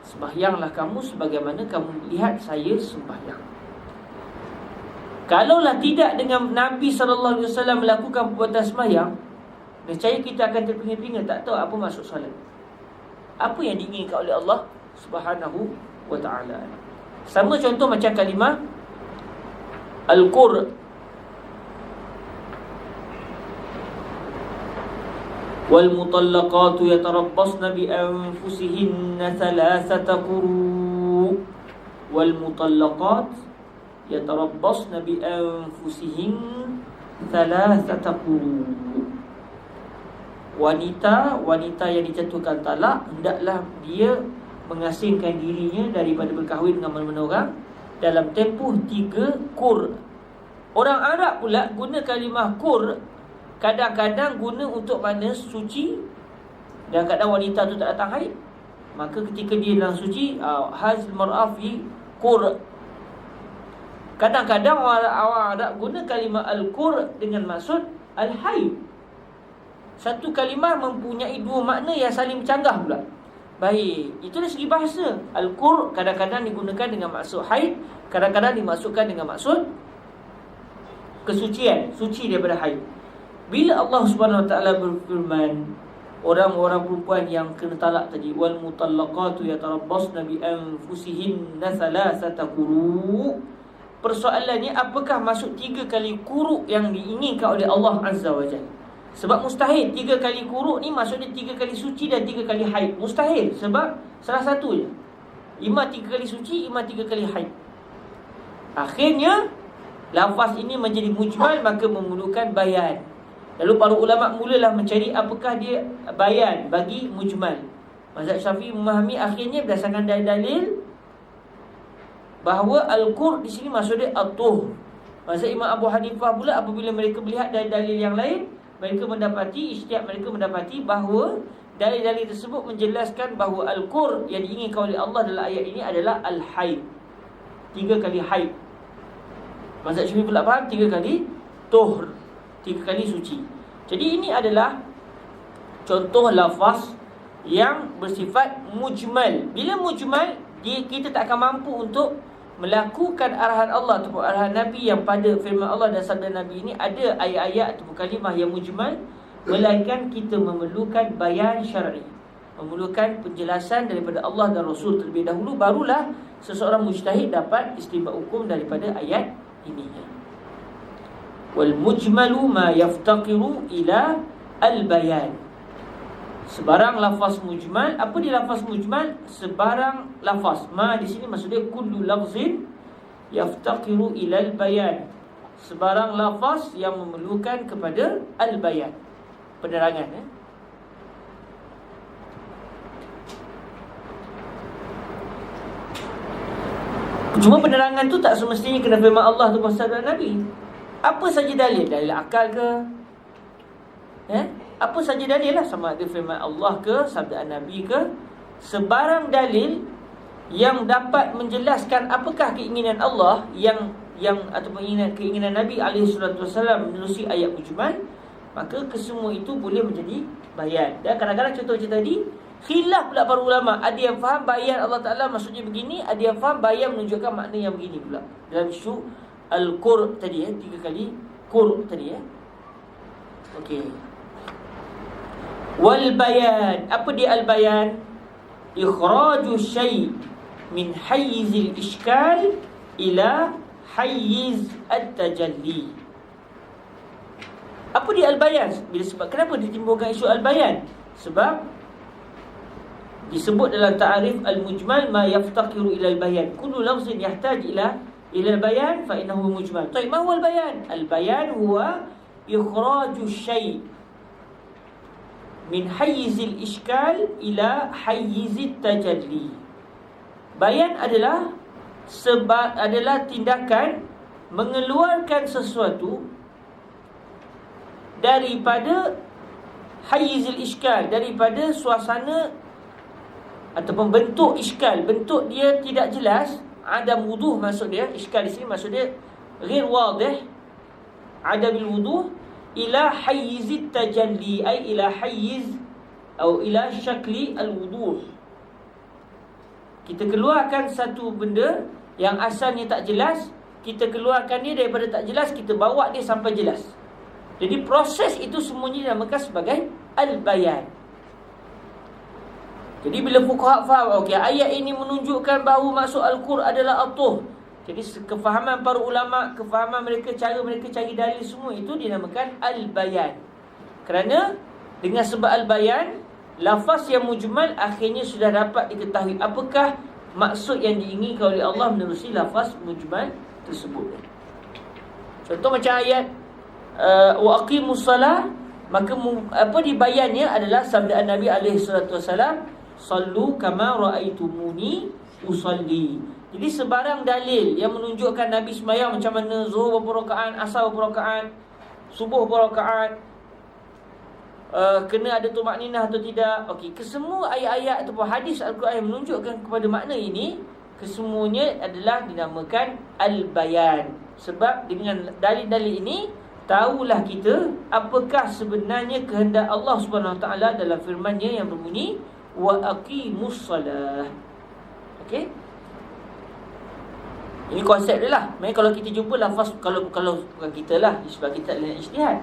Sembahyanglah kamu sebagaimana kamu lihat saya sembahyang. Kalaulah tidak dengan Nabi sallallahu alaihi wasallam melakukan perbuatan sembahyang, nescaya kita akan terpinga-pinga, tak tahu apa maksud solat, apa yang diinginkan oleh Allah Subhanahu wa ta'ala. Sama contoh macam kalimah al-qur. Wal mutallaqatu yatarabbasna bi anfusihinna thalathata quru. Wal mutallaqat yatarabbasna bi anfusihinna thalathata quru. Wanita yang dijatuhkan talak, hendaklah dia mengasingkan dirinya daripada berkahwin dengan mana-mana orang dalam tempoh 3 qur. Orang Arab pula guna kalimah qur kadang-kadang guna untuk makna suci, dan kadang wanita tu tak datang haid, maka ketika dia dalam suci, hazl mar'ah fi qur. Kadang-kadang orang Arab guna kalimah al-qur dengan maksud al-haid. Satu kalimah mempunyai 2 makna yang saling bercanggah pula. Baik, itu dari segi bahasa. Al-qur kadang-kadang digunakan dengan maksud haid, kadang-kadang dimaksudkan dengan maksud kesucian, suci daripada haid. Bila Allah Subhanahu wa taala berfirman, orang-orang perempuan yang kena talak tadi, wal mutallaqatu yatarabbasna bi anfusihinna thalathata quru. Persoalannya, apakah maksud 3 kali quru yang diinginkan oleh Allah Azza wa Jalla? Sebab mustahil 3 kali quru ni maksudnya 3 kali suci dan 3 kali haid. Mustahil, sebab salah satu je. Ima 3 kali suci, ima 3 kali haid. Akhirnya lafaz ini menjadi mujmal, maka memerlukan bayan. Lalu para ulama mulalah mencari apakah dia bayan bagi mujmal. Mazhab Syafi'i memahami akhirnya berdasarkan dalil bahawa al-qur di sini maksudnya at-tuhur. Mazhab Imam Abu Hanifah pula, apabila mereka melihat dalil yang lain, mereka mendapati, ijtihad mereka mendapati bahawa dalil-dalil tersebut menjelaskan bahawa al-qur yang diinginkan oleh Allah dalam ayat ini adalah al-haid. 3 kali haid. Mazhab Syafi'i pula faham 3 kali tuhur, 3 kali suci. Jadi ini adalah contoh lafaz yang bersifat mujmal. Bila mujmal, kita tak akan mampu untuk melakukan arahan Allah ataupun arahan Nabi yang pada firman Allah dan sabda Nabi ini ada ayat-ayat ataupun kalimah yang mujmal, melainkan kita memerlukan bayan syar'i, memerlukan penjelasan daripada Allah dan Rasul terlebih dahulu, barulah seseorang mujtahid dapat istinbat hukum daripada ayat ini. Wal mujmalu ma yaftaqiru ila al-bayan. Sebarang lafaz mujmal. Apa dia lafaz mujmal? Sebarang lafaz. Ma di sini maksudnya kullu lafzin yaftaqiru ila al-bayan. Sebarang lafaz yang memerlukan kepada al-bayan, penerangan. Cuma penerangan tu tak semestinya kena firman Allah tu pasal Nabi. Apa saja dalil? Dalil akal ke? Apa saja dalil lah, sama ada firman Allah ke, sabda Nabi ke. Sebarang dalil yang dapat menjelaskan apakah keinginan Allah yang ataupun keinginan Nabi SAW menerusi ayat mujmal, maka kesemua itu boleh menjadi bayan. Dan kadang-kadang contoh macam tadi, khilaf pula para ulama. Ada yang faham bayan Allah Ta'ala maksudnya begini, ada yang faham bayan menunjukkan makna yang begini pula. Dalam isu al-qur tadi 3 kali qur tadi Okey. Wal bayan, apa dia al-bayan? Ikhraju syai' min hayyizil ishkal ila hayyiz at-tajalli. Apa dia al-bayan? Kenapa ditimbulkan isu al-bayan? Sebab disebut dalam ta'arif al-mujmal ma yaftaqiru ila al-bayan. Kullu lafzin yahtaj ila al-bayan fa innahu mujmal. Baik, ma huwa al-bayan? Al-bayan huwa ikhraju syai' min hayyizil ishkal ila hayyizit tajalli. Bayan adalah tindakan mengeluarkan sesuatu daripada hayyizil ishkal, daripada suasana ataupun bentuk ishkal. Bentuk dia tidak jelas, adam wuduh maksud dia. Ishkal di sini maksud dia ghair wadih, adabil wuduh, ila hayyizit tajalli, ay ila hayyiz atau ila syakli al-wuduh. Kita keluarkan satu benda yang asalnya tak jelas, kita keluarkan dia daripada tak jelas, kita bawa dia sampai jelas. Jadi proses itu semuanya dinamakan sebagai al-bayan. Jadi bila fuqaha faham, okey, ayat ini menunjukkan bahawa maksud al-qur adalah at-tuhur. Jadi kefahaman para ulama, kefahaman mereka, cara mereka cari dalil, semua itu dinamakan al-bayan. Kerana dengan sebab al-bayan, lafaz yang mujmal akhirnya sudah dapat diketahui apakah maksud yang diinginkan oleh Allah menerusi lafaz mujmal tersebut. Contoh macam ayat wa aqimus salah, maka apa dibayannya adalah sabda Nabi SAW, sallu kama raaitumuni usalli. Jadi sebarang dalil yang menunjukkan Nabi sembahyang macam mana, zuhur berapa rakaat, asar berapa rakaat, subuh berapa rakaat, kena ada tumakninah atau tidak. Okey, kesemua ayat-ayat ataupun hadis Al-Quran yang menunjukkan kepada makna ini, kesemuanya adalah dinamakan al-bayan. Sebab dengan dalil-dalil ini, tahulah kita apakah sebenarnya kehendak Allah Subhanahu Wa Taala dalam firman-Nya yang berbunyi wa aqimus salah. Okey? Ini konsep dia lah. Maksudnya kalau kita jumpa lafaz, kalau bukan kita lah, sebab kita adalah ijtihad.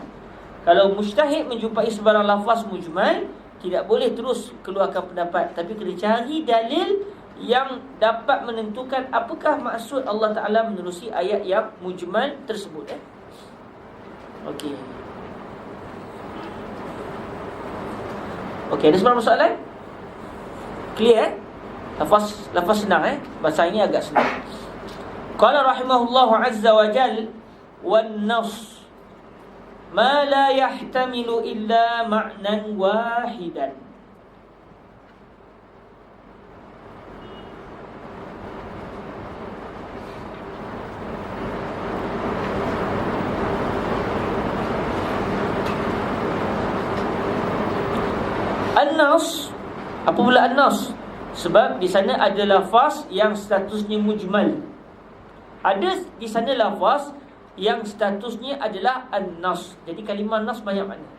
Kalau mujtahid menjumpai sebarang lafaz mujmal, tidak boleh terus keluarkan pendapat, tapi kena cari dalil yang dapat menentukan apakah maksud Allah Ta'ala menerusi ayat yang mujmal tersebut. Okey. Okey, ada sebarang soalan? Clear? Lafaz senang bahasa ini agak senang. Qala rahimahullahu azza wa jal, wan nas ma la yahtamilu illa ma'nan wahidan. An-nas, apa pula an-nas? Sebab di sana ada lafaz yang statusnya mujmal. Ada di sana lafaz yang statusnya adalah an-nas. Jadi kalimah nas banyak makna.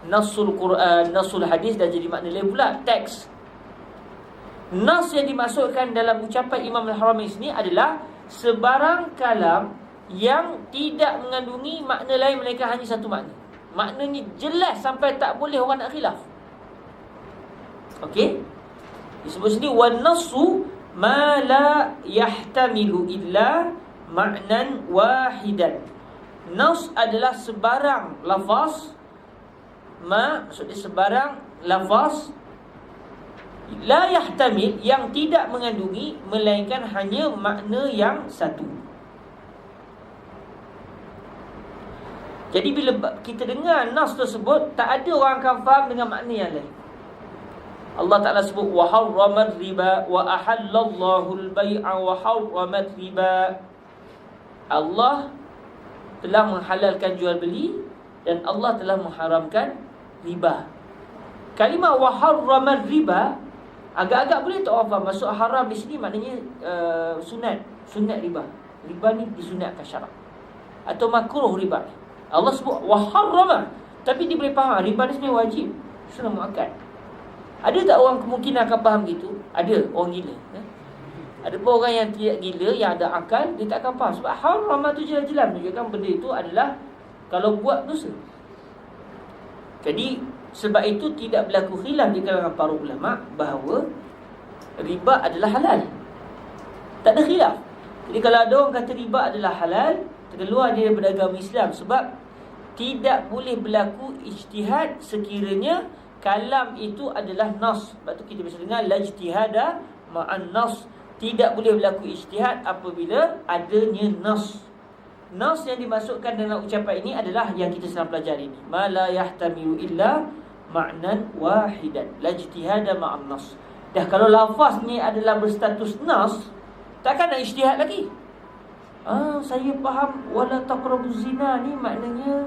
Nasul Quran, nasul hadis, dan jadi makna lain pula teks. Nas yang dimasukkan dalam ucapan Imam Al-Haramain ini adalah sebarang kalam yang tidak mengandungi makna lain melainkan hanya satu makna. Maknanya jelas sampai tak boleh orang nak khilaf. Okey? Disebut sini wan nasu ma la yahtamilu illa ma'nan wahidan. Nas adalah sebarang lafaz, maksudnya sebarang lafaz la yahtamil, yang tidak mengandungi melainkan hanya makna yang satu. Jadi bila kita dengar nas tersebut, tak ada orang akan faham dengan makna yang lain. Allah Ta'ala sebut wa harramat riba wa ahallallahu al-bai'a wa harramat riba. Allah telah menghalalkan jual beli dan Allah telah mengharamkan riba. Kalimah wa harramat riba agak-agak boleh tak orang faham. Maksud haram di sini maknanya sunat riba. Riba ni disunatkan syarak, atau makruh riba. Allah sebut wa harrama, tapi dia boleh faham riba ni sebenarnya wajib, sunnah muakkad. Ada tak orang kemungkinan akan faham gitu? Ada orang gila. Ada pun orang yang tidak gila, yang ada akal, dia tak akan faham. Sebab haram tu jelas-jelas menunjukkan benda itu adalah kalau buat dosa. Jadi sebab itu tidak berlaku khilaf di kalangan para ulama bahawa riba adalah halal. Tak ada khilaf. Jadi kalau ada orang kata riba adalah halal, terkeluar dia daripada agama Islam. Sebab tidak boleh berlaku ijtihad sekiranya kalam itu adalah nas. Sebab tu kita bisa dengar la ijtihada ma'an nas. Tidak boleh berlaku ijtihad apabila adanya nas. Nas yang dimasukkan dalam ucapan ini adalah yang kita sedang pelajari ini. Ma la yahtamilu illa ma'nan wahidan. La ijtihada ma'an nas. Dah kalau lafaz ni adalah berstatus nas, takkan nak ijtihad lagi. Saya faham wala taqrabuz zina ni maknanya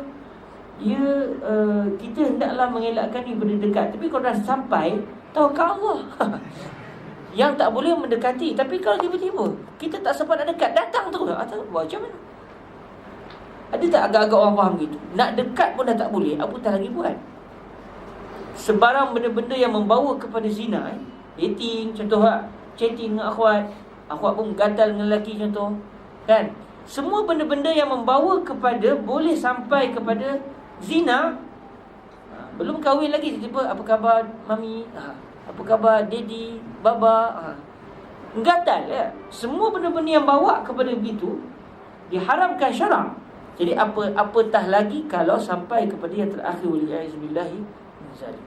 kita hendaklah mengelakkan ni benda dekat. Tapi kalau dah sampai, tawakal Allah. Yang tak boleh mendekati. Tapi kalau tiba-tiba kita tak sempat nak dekat, datang terus, buat macam mana? Ada tak agak-agak orang faham gitu? Nak dekat pun dah tak boleh, apatah lagi buat. Sebarang benda-benda yang membawa kepada zina, dating contoh, chatting dengan akhwat pun gatal dengan lelaki contoh, kan? Semua benda-benda yang membawa kepada, boleh sampai kepada zina. Belum kahwin lagi, tiba-tiba apa khabar mami, apa khabar daddy, baba, gatal ya. Semua benda-benda yang bawa kepada begitu diharamkan syarak. Jadi apatah lagi kalau sampai kepada yang terakhir, waliyazubillahi min zalik.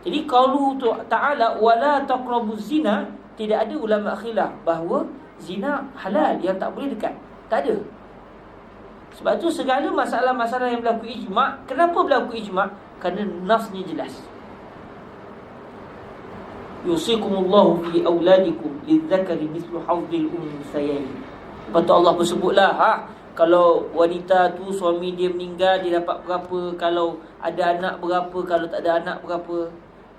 Jadi qaulu ta'ala wala taqrabuz zina, tidak ada ulama khilaf bahawa zina halal, yang tak boleh dekat. Tak ada. Sebab tu segala masalah-masalah yang berlaku ijma'. Kenapa berlaku ijma'? Kerana nasnya jelas. Yusikumullahu fi auladikum lidzakari mithlu hawdil unsayayn. Lepas tu Allah bersebutlah, kalau wanita tu suami dia meninggal, dia dapat berapa, kalau ada anak berapa, kalau tak ada anak berapa.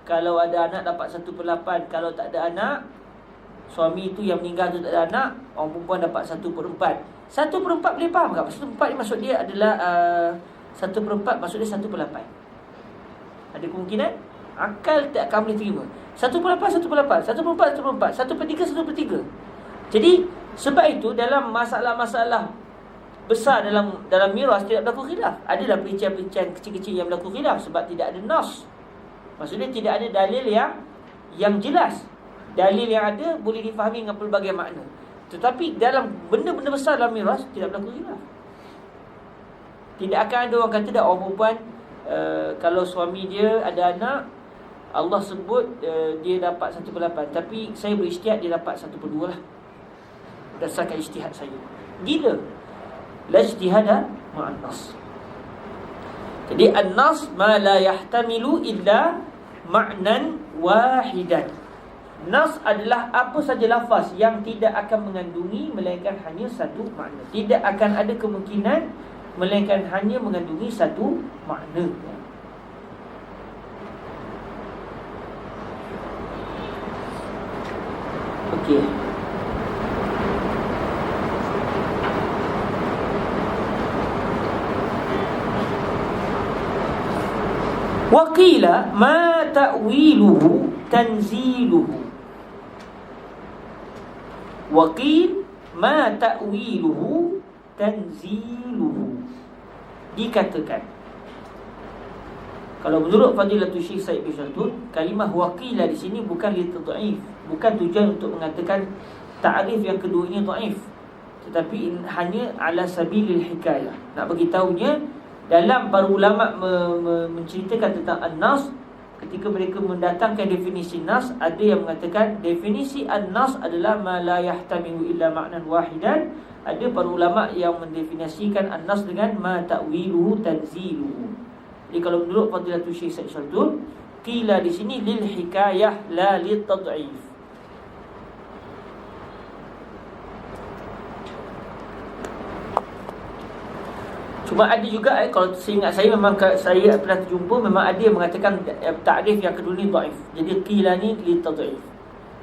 Kalau ada anak dapat 1/8, kalau tak ada anak, suami tu yang meninggal tu tak ada anak, orang perempuan dapat 1/4. 1/4 boleh faham tak? 1/4 ni maksud dia adalah 1/4 maksud dia 1/8. Ada kemungkinan akal tak akan boleh terima 1/8, 1/8, 1/4, 1/4, 1/3, 1/3. Jadi sebab itu dalam masalah-masalah besar dalam miras tidak berlaku khilaf. Adalah perincian-perincian kecil-kecil yang berlaku khilaf sebab tidak ada nas. Maksudnya tidak ada dalil yang jelas. Dalil yang ada boleh difahami dengan pelbagai makna. Tetapi dalam benda-benda besar dalam miras tidak berlaku khilaf. Tidak akan ada orang kata dah orang perempuan kalau suami dia ada anak, Allah sebut dia dapat 1/8, tapi saya berijtihad dia dapat 1/2 lah, berdasarkan ijtihad saya. Gila. La ijtihada ma'an nas. Jadi an-nas ma la yahtamilu illa ma'nan wahidan. Nas adalah apa saja lafaz yang tidak akan mengandungi melainkan hanya satu makna. Tidak akan ada kemungkinan melainkan hanya mengandungi satu makna. Okey. Wa qila ma ta'wiluhu tanziluhu. Waqil ma ta'wiluhu tanziluhu. Dikatakan, kalau menurut Fadilatul Syekh Said bin Syaltun, kalimah waqila di sini bukan li tad'if, bukan tujuan untuk mengatakan ta'rif yang kedua ini dhaif, tetapi hanya ala sabilil hikayah. Nak bagi tahunya, dalam para ulama menceritakan tentang an-nas, ketika mereka mendatangkan definisi nas, ada yang mengatakan definisi an-nas adalah ma la yahtamilu illa ma'nan wahidan. Ada para ulama yang mendefinisikan an-nas dengan ma ta'wiluhu tanziluhu. Jadi kalau menurut Fadilatul Syekh Said Syaltun, qila di sini lil hikayah la lit tad'if. Cuma ada juga, kalau seingat saya, memang saya pernah terjumpa, memang ada yang mengatakan ta'rif yang kedua ni dhaif. Jadi qila ni li tad'if.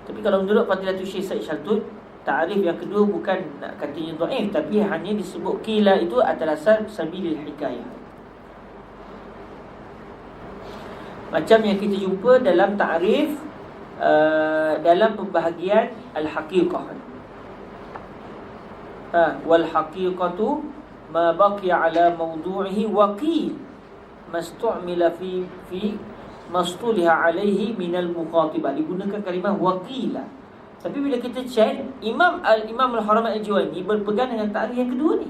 Tapi kalau menurut Fadilatul Syekh Said Syaltun, ta'rif yang kedua bukan nak katanya dhaif, tapi hanya disebut qila itu atas sabilil hikayah. Macam yang kita jumpa dalam ta'rif dalam pembahagian al-haqiqah. Wal haqiqatu ma baqiya ala mawdu'ihi wa qil mastu'mila fi mastuliha alaihi minal mukhatibah. Digunakan kalimah waqila. Tapi bila kita check, Imam Al-Haramain Al-Juwayni berpegang dengan ta'rif yang kedua ni,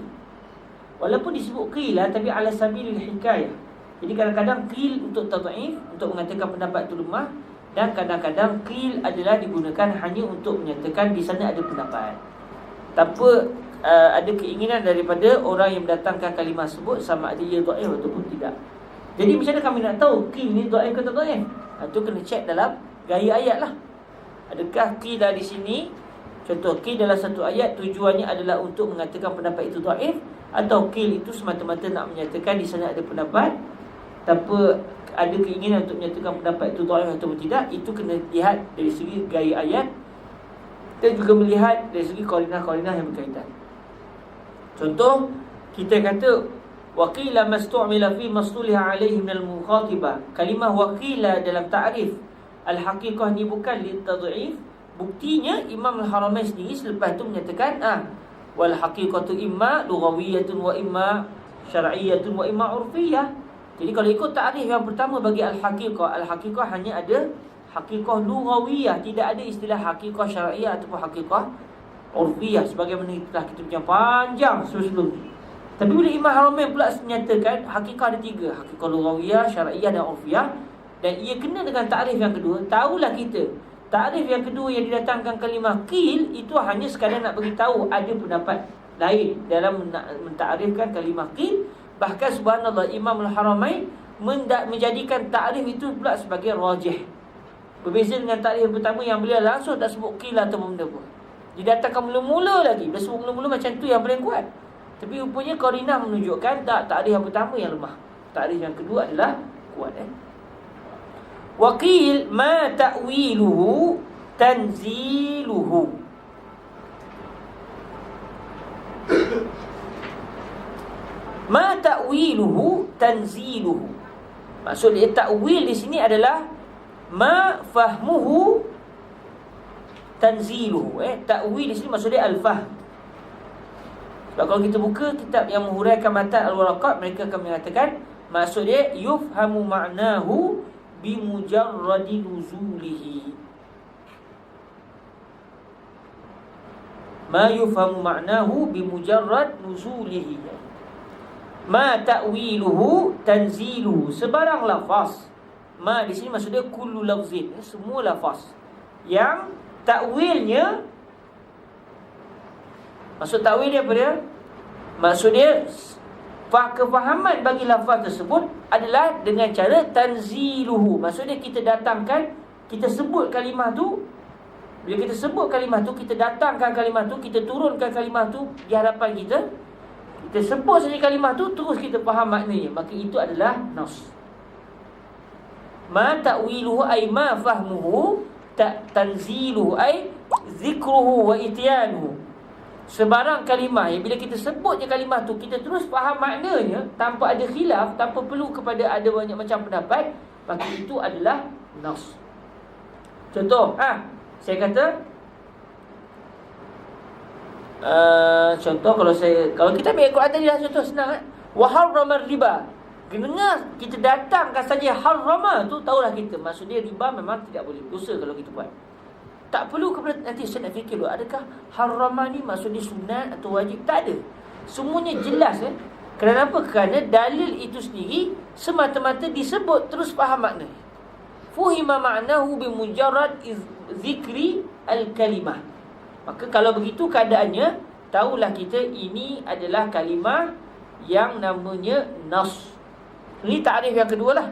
walaupun disebut qila tapi ala sabilil hikayah. Jadi kadang-kadang qil untuk tad'if, untuk mengatakan pendapat itu lemah, dan kadang-kadang qil adalah digunakan hanya untuk menyatakan di sana ada pendapat. Tanpa ada keinginan daripada orang yang mendatangkan kalimah sebut sama ada ia dhaif ataupun tidak. Jadi macam mana kami nak tahu qil ni dhaif ke tak dhaif? Itu kena check dalam gaya ayat lah. Adakah qila di sini, contoh qil dalam satu ayat tujuannya adalah untuk mengatakan pendapat itu dhaif, atau qil itu semata-mata nak menyatakan di sana ada pendapat tanpa ada keinginan untuk menyatakan pendapat itu dhaif ataupun tidak. Itu kena lihat dari segi gaya ayat dan juga melihat dari segi qarinah-qarinah yang berkaitan. Contoh, kita kata waqila mastu'mila fi mastuliha alaihi minal mukhatibah. Kalimah waqila dalam ta'rif al-haqiqah ni bukan li tad'if. Buktinya Imam Al-Haramain sendiri selepas tu menyatakan wal haqiqatu imma lughawiyatun wa imma syar'iyyatun wa imma urfiyah. Jadi kalau ikut ta'rif yang pertama bagi al-haqiqah, al-haqiqah hanya ada haqiqah lughawiyah, tidak ada istilah haqiqah syar'iyyah ataupun haqiqah urfiyah sebagaimana telah kita bincang panjang sebelum ni. Tapi bila Imam Haramain pula menyatakan hakikah ada tiga, hakikah lughawiyah, syar'iyyah dan urfiyah, dan ia kena dengan takrif yang kedua, tahulah kita takrif yang kedua yang didatangkan kalimah qil itu hanya sekadar nak beritahu ada pendapat lain dalam mentakrifkan kalimah qil. Bahkan subhanallah, Imam Al-Haramain menjadikan takrif itu pula sebagai rajih. Berbeza dengan takrif yang pertama yang beliau langsung tak sebut qil atau benda pun. Didatangkan mula-mula lagi. Bila sebut mula-mula macam tu yang paling kuat. Tapi rupanya qarinah menunjukkan takrif yang pertama yang lemah, takrif yang kedua adalah kuat. Waqil ma ta'wiluhu tanziluhu. Ma ta'wiluhu tanziluhu. Maksud dia ta'wil di sini adalah ma fahmuhu tanziluhu. Ta'wil di sini maksud dia al-fahm. Sebab kalau kita buka kitab yang menghuraikan matan al-waraqat, mereka akan mengatakan maksud dia yufhamu ma'nahu bimujarradi nuzulihi. Ma yufhamu ma'nahu bimujarrad nuzulihi. Ma ta'wiluhu tanziluhu. Sebarang lafaz. Ma di sini maksudnya kullu lafzin, semua lafaz yang takwilnya, maksud takwil dia apa dia? Maksud dia kefahaman bagi lafaz tersebut adalah dengan cara tanziluhu. Maksudnya kita datangkan, kita sebut kalimah tu. Bila kita sebut kalimah tu, kita datangkan kalimah tu, kita turunkan kalimah tu di hadapan kita. Kita sebut saja kalimah tu, terus kita faham maknanya. Maka itu adalah nas. Ma ta'wiluhu ay ma fahmuhu, tanziluhu ay zikruhu wa ityanuhu. Sebarang kalimah yang bila kita sebut je kalimah tu, kita terus faham maknanya tanpa ada khilaf, tanpa perlu kepada ada banyak macam pendapat, maka itu adalah nas. Contoh, saya kata contoh, kalau kita ambil Quran tadi dah contoh senang, wa harramar riba. Dengar kita datangkan saja harrama tu, tahulah kita maksud dia riba memang tidak boleh, dosa kalau kita buat. Tak perlu kepada nanti saya nak fikir dulu, adakah harrama ni maksud dia sunat atau wajib? Tak ada. Semuanya jelas. Kenapa? Kerana dalil itu sendiri semata-mata disebut, terus faham makna. Fuhima ma'nahu bimujarrad zikri al-kalimah. Maka kalau begitu keadaannya, tahulah kita ini adalah kalimah yang namanya nas. Ini takrif yang kedua lah.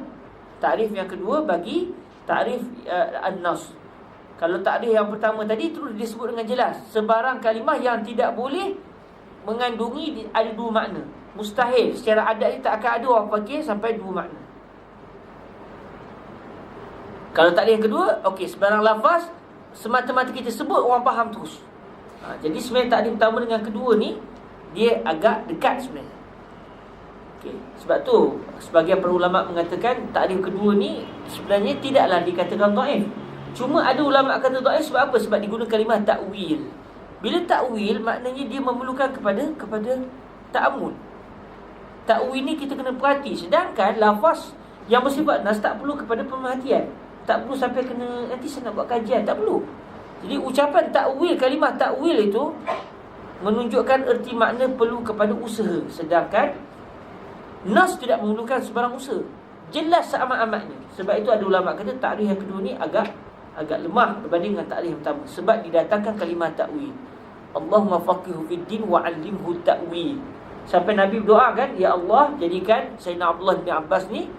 Takrif yang kedua bagi takrif an-nas. Kalau takrif yang pertama tadi terus disebut dengan jelas, sebarang kalimah yang tidak boleh mengandungi ada dua makna. Mustahil, secara adat ni tak akan ada orang pakai sampai dua makna. Kalau takrif yang kedua, okey, sebarang lafaz semata-mata kita sebut, orang faham terus. Jadi sebenarnya takrif pertama dengan kedua ni dia agak dekat sebenarnya. Okay. Sebab tu sebagian para ulama mengatakan takrif kedua ni sebenarnya tidaklah dikatakan dhaif. Cuma ada ulama kata dhaif sebab apa? Sebab digunakan kalimah takwil. Bila takwil maknanya dia memerlukan kepada ta'ammul. Takwil ni kita kena perhati, sedangkan lafaz yang bersifat nas tak perlu kepada pemerhatian. Tak perlu sampai kena nanti saya nak buat kajian, tak perlu. Jadi ucapan takwil, kalimah takwil itu menunjukkan erti makna perlu kepada usaha, sedangkan nas tidak memerlukan sebarang usaha. Jelas seamat-amatnya. Sebab itu ada ulama kata takrif yang kedua ni agak lemah berbanding dengan takrif yang pertama, sebab didatangkan kalimah takwil. Allahumma faqihu fid din wa 'allimhu ta'wil. Sampai Nabi berdoa kan, ya Allah jadikan Sayyidina Abdullah bin Abbas ni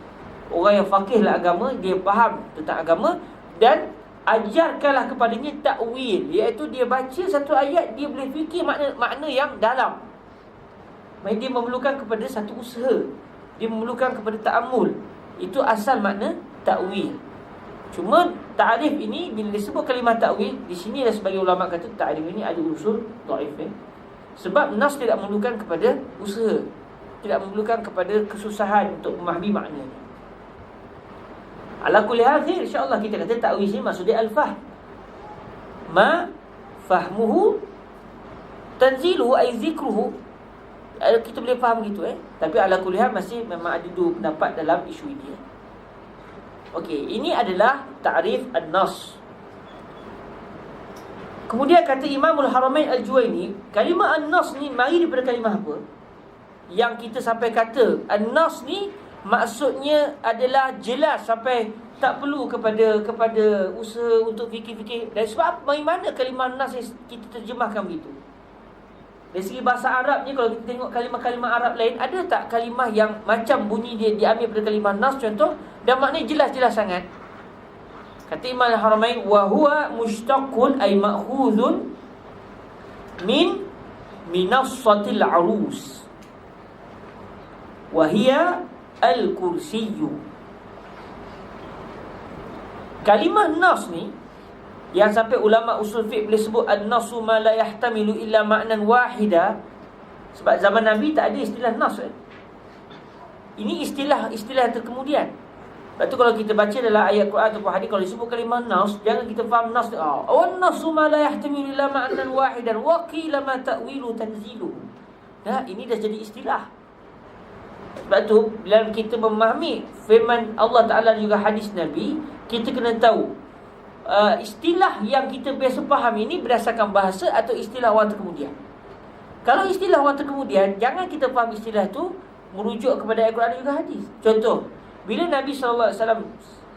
orang yang faqihlah agama, dia faham tentang agama, dan ajarkanlah kepadanya takwil, iaitu dia baca satu ayat dia boleh fikir makna yang dalam. Maksudnya dia memerlukan kepada satu usaha, dia memerlukan kepada ta'ammul. Itu asal makna takwil. Cuma ta'rif ini bila disebut kalimah takwil, di sini dah sebagai ulama kata ta'rif ini ada unsur dhaif. Sebab nas tidak memerlukan kepada usaha, tidak memerlukan kepada kesusahan untuk memahami maknanya. Ala kulli hal, insya-Allah kita kata takwil ini maksudnya al-fahm. Ma fahmuhu tanziluhu ay zikruhu. Kita boleh faham gitu Tapi ala kulli hal masih memang ada dua pendapat dalam isu ini. Okey, ini adalah ta'rif an-nas. Kemudian kata Imamul Haramain Al-Juwaini, kalimah an-nas ni mari daripada kalimah apa? Yang kita sampai kata an-nas ni maksudnya adalah jelas sampai tak perlu kepada usaha untuk fikir-fikir. Dan sebab dari mana kalimah an-nas kita terjemahkan begitu? Dari segi bahasa Arabnya, kalau kita tengok kalimah-kalimah Arab lain, ada tak kalimah yang macam bunyi dia diambil daripada kalimah nas contoh, dan maknanya jelas-jelas sangat? Kata Imam Al-Haramain, wa huwa mushtaqun ay ma'khuzun min minassatil arus wa hiya al-kursiyyu. Kalimah nas ni yang sampai ulama usul fiqh boleh sebut an-nasu ma la yahtamilu illa ma'nan wahida. Sebab zaman Nabi tak ada istilah nas. Ini istilah terkemudian. Lepas tu kalau kita baca dalam ayat Quran ataupun hadis, kalau disebut kalimah nas, jangan kita faham nas an-nasu ma la yahtamilu illa ma'nan wahidan wa qila ma ta'wilu tanzilu. Dah, ini dah jadi istilah. Sebab tu bila kita memahami firman Allah Ta'ala juga hadis Nabi, kita kena tahu istilah yang kita biasa faham ini berdasarkan bahasa atau istilah orang terkemudian. Kalau istilah orang terkemudian, jangan kita faham istilah tu merujuk kepada Al-Quran dan juga hadis. Contoh, bila Nabi SAW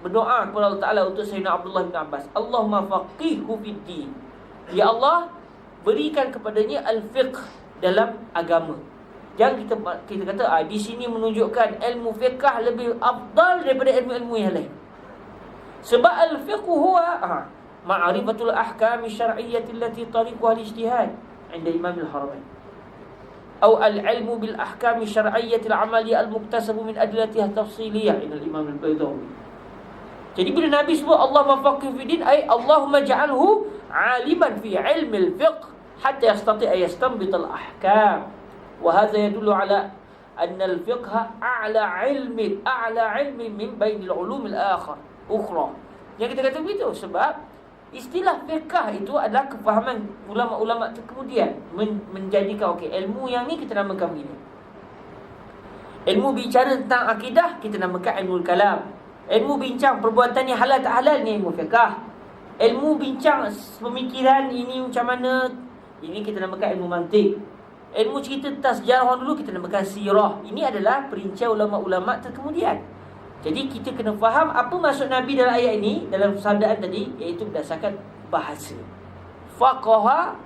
berdoa kepada Allah Ta'ala untuk Sayyidina Abdullah bin Abbas, Allahumma faqihhu fid-din, ya Allah, berikan kepadanya al-fiqh dalam agama. Jangan kita kata di sini menunjukkan ilmu fiqh lebih afdal daripada ilmu-ilmu yang lain. Sebab al-fiqh huwa ma'rifatul ahkam syar'iyyah allati tariquha al-ijtihad 'inda Imam al-Haramain, atau al-ilmu bil ahkam syar'iyyah al-'amaliyah al-muktasab min adillatiha tafsiliyah 'inda Imam al-Baydawi. Jadi bila Nabi sebut Allah mafaqih fi din, ay Allahumma ja'alhu 'aliman fi ilmi al-fiqh hatta yastati' yastanbit al-ahkam. Wa hadha yadullu ala anna al-fiqha a'la ilmi min bain al-ulum al-ukhra. Yang kita kata begitu sebab istilah fiqh itu adalah kefahaman ulama-ulama kemudian menjadikan ilmu yang ni kita namakan begini. Ilmu bicara tentang akidah kita namakan ilmu kalam. Ilmu bincang perbuatan ni halal tak halal ni ilmu fiqh. Ilmu bincang pemikiran ini macam mana, ini kita namakan ilmu mantik. Ilmu cerita tentang sejarah orang dulu kita namakan sirah. Ini adalah perincian ulama-ulama terkemudian. Jadi kita kena faham apa maksud Nabi dalam ayat ini, dalam sabdaan tadi, iaitu berdasarkan bahasa. Faqaha,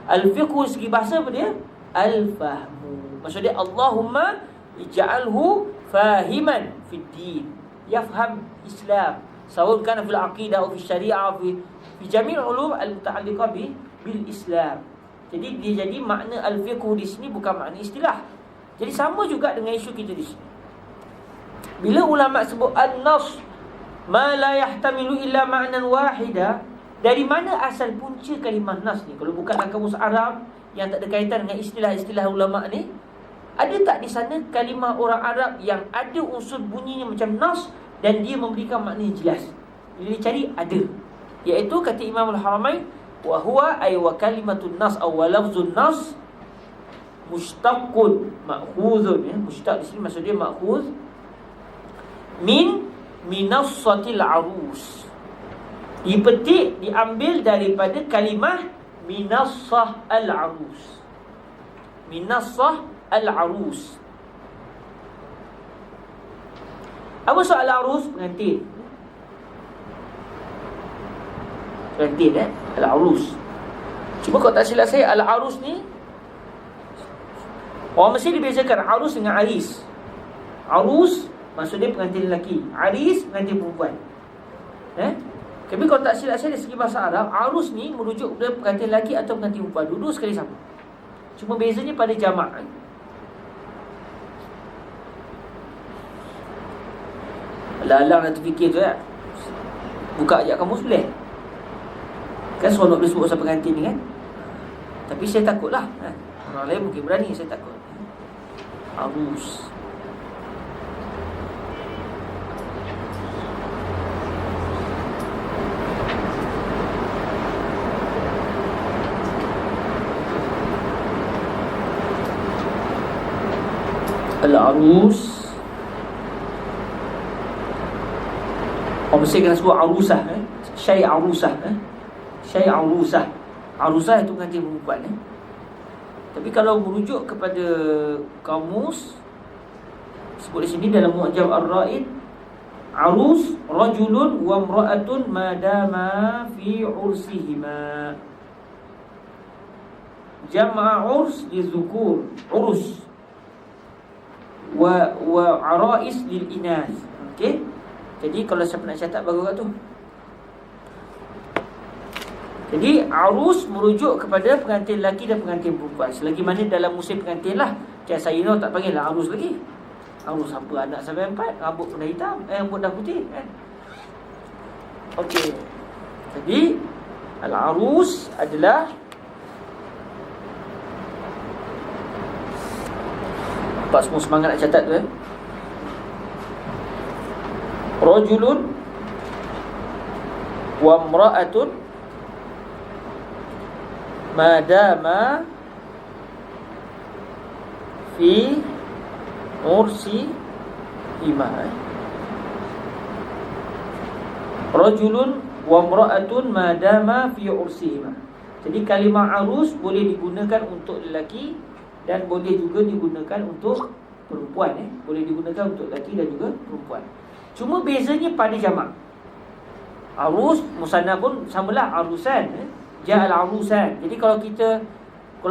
al-fiqhu segi bahasa apa dia? Al-fahmu. Maksud dia Allahumma ij'alhu fahiman fid din, yafham Islam, sawa kana fil aqidah atau fil syariah fi jami' ulum al-muta'alliqah bil Islam. Jadi dia jadi makna al-fiqh di sini bukan makna istilah. Jadi sama juga dengan isu kita di sini. Bila ulama sebut an-nas ma la yahtamilu illa ma'nan wahida, dari mana asal punca kalimah nas ni? Kalau bukan dalam kamus Arab yang tak ada kaitan dengan istilah-istilah ulama ni, ada tak di sana kalimah orang Arab yang ada unsur bunyinya macam nas dan dia memberikan makna yang jelas? Bila dicari ada. Iaitu kata Imam al-Haramain, wa huwa ay wa kalimatun nas aw lafzun nas mushtaqun ma'khuzun, ya, mushtaq di sini maksud dia ma'khuz min minassatil arus, dipetik, diambil daripada kalimah minassah al-arus. Minassah al-arus. Apa soal al-arus? Pengantin. Pengantin, al-arus. Cuma kalau tak silap saya, al-arus ni orang mesti dibezakan arus dengan aris. Arus maksud dia pengantin lelaki, aris pengantin perempuan. Tapi kalau tak silap saya dari segi bahasa Arab, arus ni merujuk kepada pengantin lelaki atau pengantin perempuan, dua-dua sekali sama. Cuma bezanya pada jamak. Alang-alang nak terfikir tu kan, buka ayat kamus boleh. Kan seronok dia sebut pasal pengantin ni kan. Tapi saya takutlah orang lain mungkin berani, saya takut. Arus. Al-arus. Orang mesti kena sebut arusah, syai' arusah, syai' arusah. Arusah itu pengantin perempuan. Tapi kalau merujuk kepada kamus, sebut di sini dalam Mu'jam Ar-Ra'id, arus rajulun wa imra'atun madama fi ursihima. Jam'a urs lizukur, urus wa arais lil inas. Okey. Jadi kalau siapa nak catat bagus kat tu. Jadi arus merujuk kepada pengantin lelaki dan pengantin perempuan. Selagi mana dalam musim pengantin lah. Macam saya ni tak panggil lah arus lagi. Arus apa, anak sampai 4, rambut pun dah hitam, rambut dah putih kan. Okey. Jadi al-arus adalah Pak semua semangat nak catat tu rajulun wa imra'atun madama fi ursihima. Rajulun wa imra'atun madama fi ursihima. Jadi kalimah arus boleh digunakan untuk lelaki dan boleh juga digunakan untuk perempuan. Boleh digunakan untuk lelaki dan juga perempuan. Cuma bezanya pada jamak. Arus musanna pun samalah arusan, ja'al arusan. Jadi kalau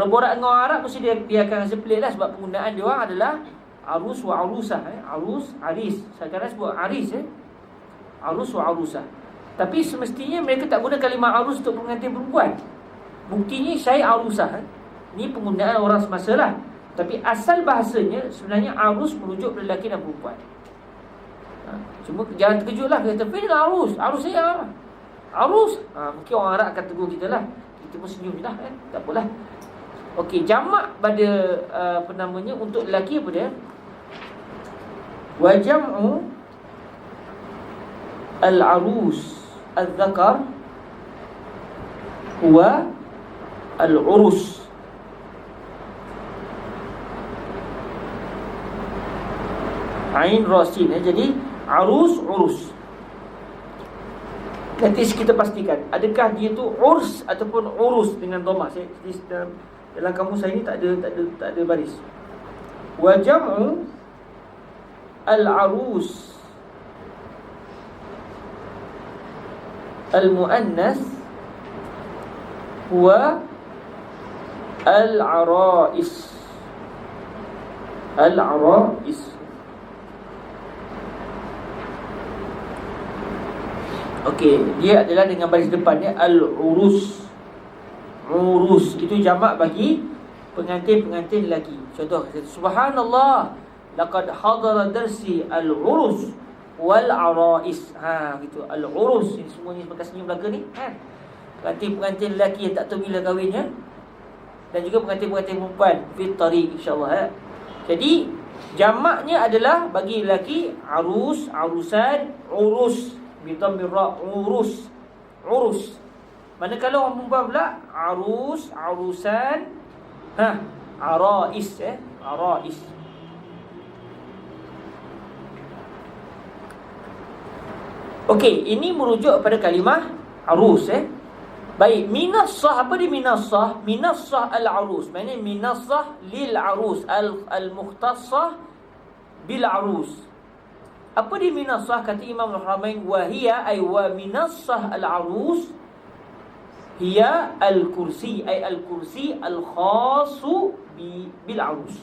borak dengan orang Arab mesti dia akan rasa pelik lah, sebab penggunaan dia orang adalah arus wa arusah. Arus, aris. Sekarang sebut aris. Arus wa arusah. Tapi semestinya mereka tak guna kalimah arus untuk pengantin perempuan. Buktinya saya arusah. Ini penggunaan orang semasa lah. Tapi asal bahasanya sebenarnya arus merujuk lelaki dan perempuan. Cuma jangan terkejut lah. Kita kata, arus. Arus saya arus. Mungkin orang Arab akan tegur kita lah. Kita pun senyum je lah. Tak apalah. Okey, jamak pada untuk lelaki apa dia? Wa jam'u al-arus al-zakar huwa al-urus. Ain rasin. Jadi arus, urus. Nanti kita pastikan adakah dia tu urs ataupun urus dengan dhamma. Dalam kamus saya ni tak ada baris. Wa jam'u al-arus al-muannas huwa al-arais. Al-arais. Okey, dia adalah dengan baris depan dia al-urus. Urus itu jamak bagi pengantin-pengantin lelaki. Contoh, subhanallah, laqad hadara darsi al-urus wal arais. Gitu. Al-urus ni semuanya bekas senyum belaka ni, pengantin-pengantin lelaki yang tak tahu bila kahwinnya, dan juga pengantin-pengantin perempuan fit tariq insya-Allah. Jadi jamaknya adalah bagi lelaki arus, arusan, urus. Bidhammir ra, urus. Urus. Manakala orang perempuan pula arus, arusan, arais, arais. Okey, ini merujuk pada kalimah arus. Baik, minassah, apa dia minassah? Minassah al-arus. Maknanya minassah lil arus, al-mukhtassah bil arus. Apa dia minassah? Kata Imam Al-Haramain, wa hiya ay wa minassah al-arus hiya al-kursi, ay al-kursi al-khasu bil arus.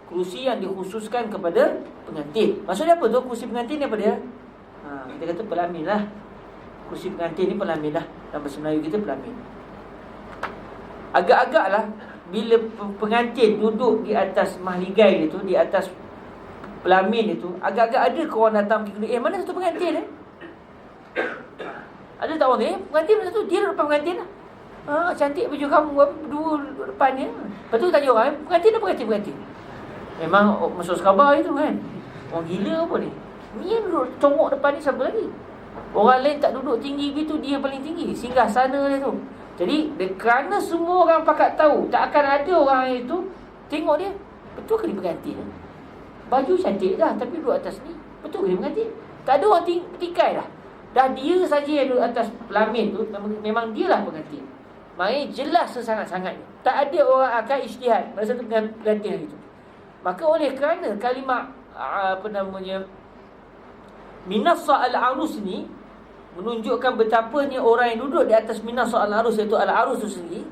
Kursi yang dikhususkan kepada pengantin. Maksudnya apa tu? Kursi pengantin ni apa dia? Kita kata pelamin lah. Kursi pengantin ni pelamin lah. Dalam bahasa Melayu kita pelamin. Agak-agak lah bila pengantin duduk di atas mahligai dia tu, di atas pelamin itu, agak-agak ada ke orang datang pergi, mana satu pengantin ada tak orang tu, pengantin mana satu, dia depan pengantin lah. Cantik baju kamu, dua depan ni. Lepas tu tanya orang, pengantin apa pengantin? Memang masuk khabar itu kan. Orang gila apa ni? Ni yang duduk congok depan ni siapa lagi? Orang lain tak duduk tinggi gitu, dia paling tinggi, singgah sana dia tu. Jadi kerana semua orang pakat tahu, tak akan ada orang itu tengok dia, betul ke dia pengantin? Baju cantik dah, tapi duduk atas ni, betul ke dia pengantin? Tak ada orang petikai dah. Dah dia saja yang duduk atas pelamin tu, memang dia lah pengantin. Maknanya jelas sesangat-sangat. Tak ada orang akan ijtihad pada satu pengantin itu. Maka oleh kerana kalimah minassah al-arus ni menunjukkan betapanya orang yang duduk di atas minassah al-arus, iaitu al-arus tu sendiri,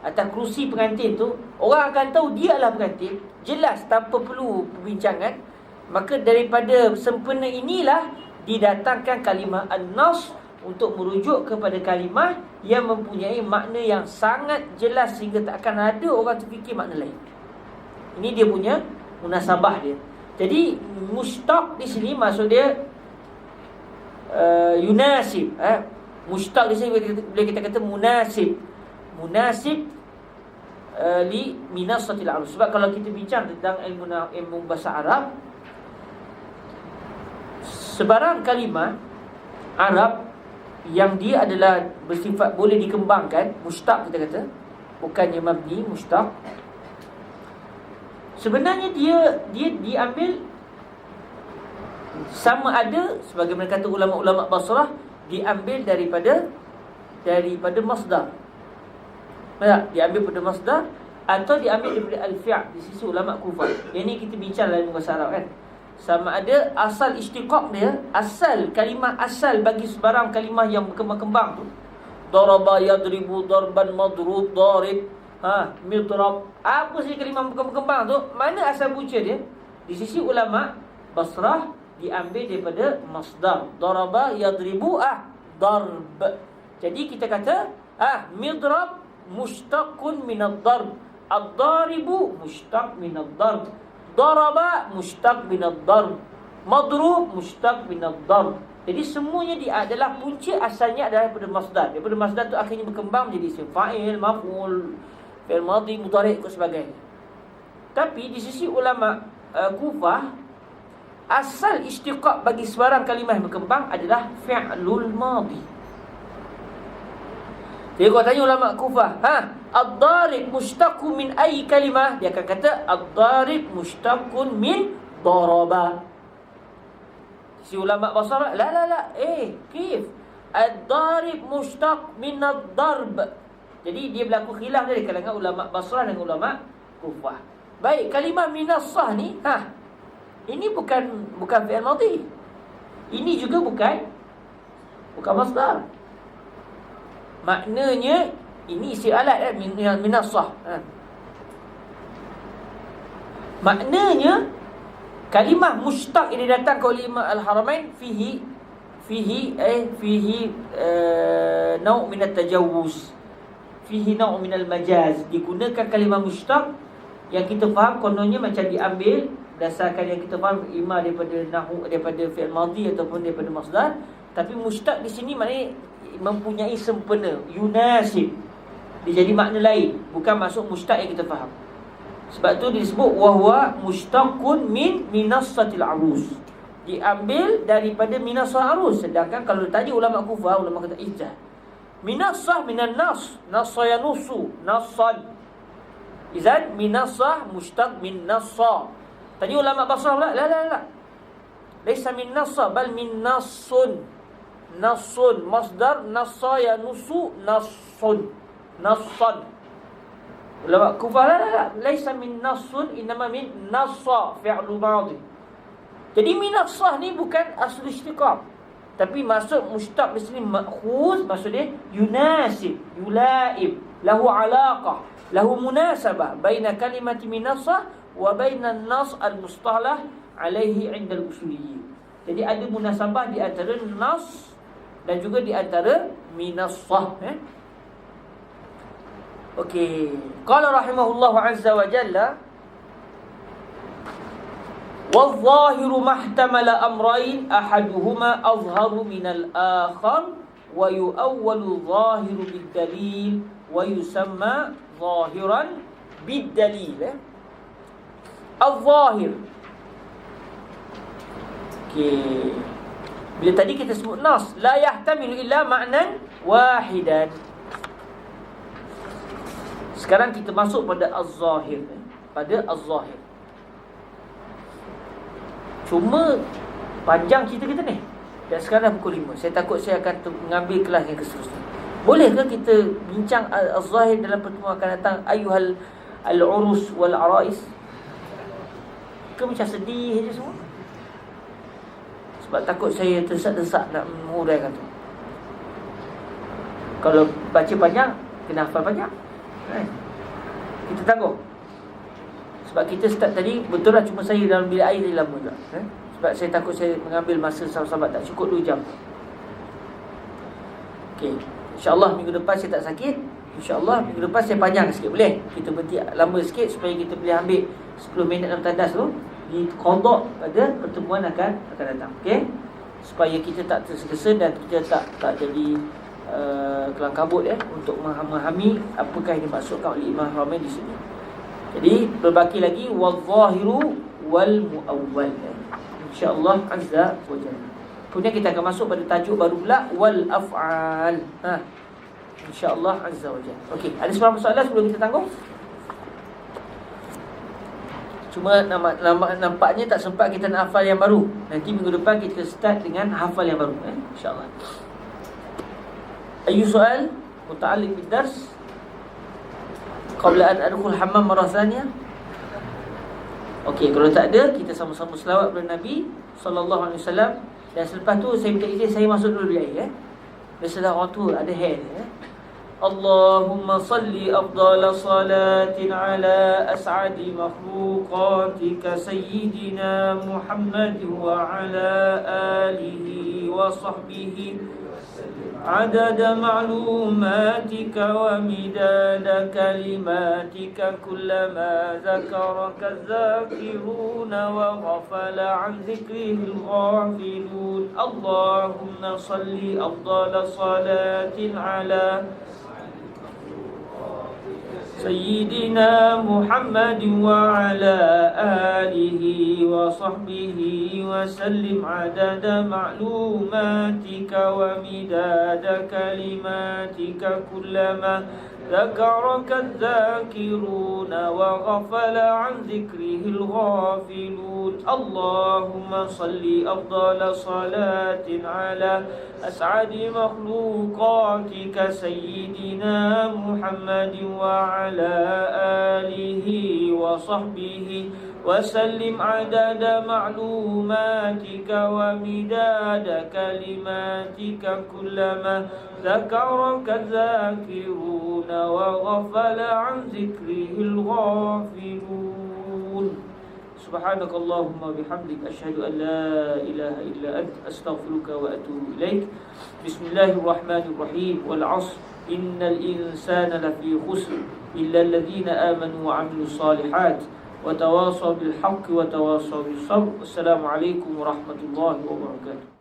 atas kerusi pengantin tu, orang akan tahu dia adalah pengantin, jelas tanpa perlu perbincangan. Maka daripada sempena inilah didatangkan kalimah an-nas untuk merujuk kepada kalimah yang mempunyai makna yang sangat jelas sehingga tak akan ada orang terfikir makna lain. Ini dia punya munasabah dia. Jadi mushtaq di sini maksud dia yunasib. Mushtaq di sini boleh kita kata munasib. Munasib li minassatil arus. Sebab kalau kita bincang tentang ilmu bahasa Arab, sebarang kalimah Arab yang dia adalah bersifat boleh dikembangkan, mushtaq kita kata, bukannya mabni, mushtaq. Sebenarnya dia diambil Sama ada sebagaimana kata ulama-ulama Basrah, diambil daripada masdar. Tak? Diambil daripada masdar atau diambil daripada al-fi'. Di sisi ulama Kufah. Yang ni kita bincang dalam bahasa Arab kan. Sama ada asal istiqaq dia, asal kalimah asal bagi sebarang kalimah yang berkembang-kembang tu. Daraba yadribu darban madrub darib, midrab. Apa sih kalimah berkembang-kembang tu? Mana asal punca dia? Di sisi ulama Basrah diambil daripada masdar. Daraba yadribu darb. Jadi kita kata midrab mushtaqun minad darb. Ad-daribu mushtaq minad darb. Daraba mushtaq minad darb. Madrub mushtaq minad darb. Jadi semuanya dia adalah punca asalnya adalah daripada masdar. Daripada masdar tu akhirnya berkembang menjadi isim fa'il, maf'ul, fi'il madhi, mudhari' dan sebagainya. Tapi di sisi ulama Kufah, asal istiqaq bagi sebarang kalimah yang berkembang adalah fi'lul madhi. Jadi kalau tanya ulama Kufah, ad-darib mushtaqun min ayyi kalimah? Dia akan kata ad-darib mushtaqun min daraba. Si ulama Basrah, la. Kif? Ad-darib mushtaq min ad-darb. Jadi dia berlaku khilaf dari kalangan ulama Basrah dan ulama Kufah. Baik, kalimah minassah ni, ini bukan fi'il madhi. Ini juga bukan masdar. Maknanya ini isi alat minassah. Maknanya kalimah mushtaq ini datang oleh Imam Al-Haramain fihi naw' min at-tajawuz, fihi naw' min al-majaz. Digunakan kalimah mushtaq yang kita faham kononnya macam diambil berdasarkan yang kita faham imam daripada nahwu, daripada fi'il madhi ataupun daripada masdar. Tapi mushtaq di sini maknanya mempunyai sempena, yunasib. Dia jadi makna lain, bukan masuk mushtaq yang kita faham. Sebab tu disebut wahwa mushtaqun min minassatil arus. Diambil daripada minassah arus. Sedangkan kalau tadi ulama Kufah, ulama kata ijaz. Minassah minan nas, nassa yanusu, nassan. Izan minassah mushtaq min nassa. Tadi ulama Basrah pula, la. Laisa min nassa bal min nassun. Nassun masdar nassa yanusu nassun. Nassan. Ulama Kufah la. Laisa min nassun, inama min nassa fi'lu madhi. Jadi minassah ni bukan asal istiqaq, tapi maksud mushtaq di sini makhuz, maksud dia yunasib, yulaib, lahu alaqah, lahu munasabah baina kalimati minassah wa baina an-nas al-mustalah alaihi 'inda al-usuliyyin. Jadi ada munasabah di antara nas dan juga di antara minassah. Okey. Qala rahimahullahu azza wa jalla, wal-zahiru mahtamala amrayn ahaduhuma azharu minal akhar wa yu'awwalu zahiru bid-dalil wa yusamma zahiran bid-dalil. Al-zahir. Okey. Bila tadi kita sebut nas, la yahtamilu illa ma'nan wahidan. Sekarang kita masuk pada az-zahir. Pada az-zahir. Cuma panjang cerita kita ni. Dan sekarang dah pukul 5. Saya takut saya akan mengambil kelas yang seterusnya. Bolehkah kita bincang az-zahir dalam pertemuan akan datang, ayuhal al-urus wal arais? Ke macam sedih je semua? Sebab takut saya terdesak-desak nak menguraikan tu. Kalau baca panjang, kena hafal panjang. Kita tangguh. Sebab kita start tadi, betul lah cuma saya dalam bilik air tadi lama juga. Sebab saya takut saya mengambil masa sahabat-sahabat tak cukup 2 jam. Okey, InsyaAllah minggu depan saya tak sakit. InsyaAllah minggu depan saya panjang sikit, boleh? Kita berhenti lama sikit supaya kita boleh ambil 10 minit dalam tandas tu di qada pada pertemuan akan datang. Okey, supaya kita tak tergesa dan kita tak jadi kelang kabut untuk memahami apakah yang dimaksudkan oleh Imam Haramain di sini. Jadi berbaki lagi wal-zahiru wal-muawwal, insya-Allah azza wa jalla. Kemudian kita akan masuk pada tajuk baru pula, wal af'al. Insya-Allah azza wa jalla. Okey, ada sebarang soalan sebelum kita tangguh? Cuma nampaknya tak sempat kita nak hafal yang baru. Nanti minggu depan kita start dengan hafal yang baru, InsyaAllah. Ayu soal muta'alliq bid-dars qabla an adkhul hammam marah thaniyah. Okey, kalau tak ada, kita sama-sama selawat kepada Nabi sallallahu alaihi wasallam. Dan selepas tu saya minta izin saya masuk dulu bilik Biasalah orang tu ada hair Allahumma salli afdala salatin ala as'adi makhluqatika sayyidina Muhammad wa ala alihi wa sahbihi عدد معلوماتك ومداد كلماتك كلما ذكرك الذاكرون وغفل عن ذكره الغافلون اللهم صل أفضل صلاة على سيدنا محمد وعلى آله وصحبه وسلم عدد معلوماتك ومداد كلماتك كلما ذكرك الذاكرون وغفل عن ذكره الغافلون اللهم صل أفضل صلاة على أسعد مخلوقاتك سيدنا محمد وعلى آله وصحبه وسلم عدد معلوماتك ومداد كلماتك كلما ذكرك الذاكرون وغفل عن ذكره الغافلون سبحانك اللهم وبحمدك أشهد أن لا إله إلا أنت أستغفرك وأتوب إليك بسم الله الرحمن الرحيم والعصر إن الإنسان لفي خسر إلا الذين آمنوا وعملوا الصالحات وتواصوا بالحق وتواصوا بالصبر. Assalamualaikum warahmatullahi wabarakatuh.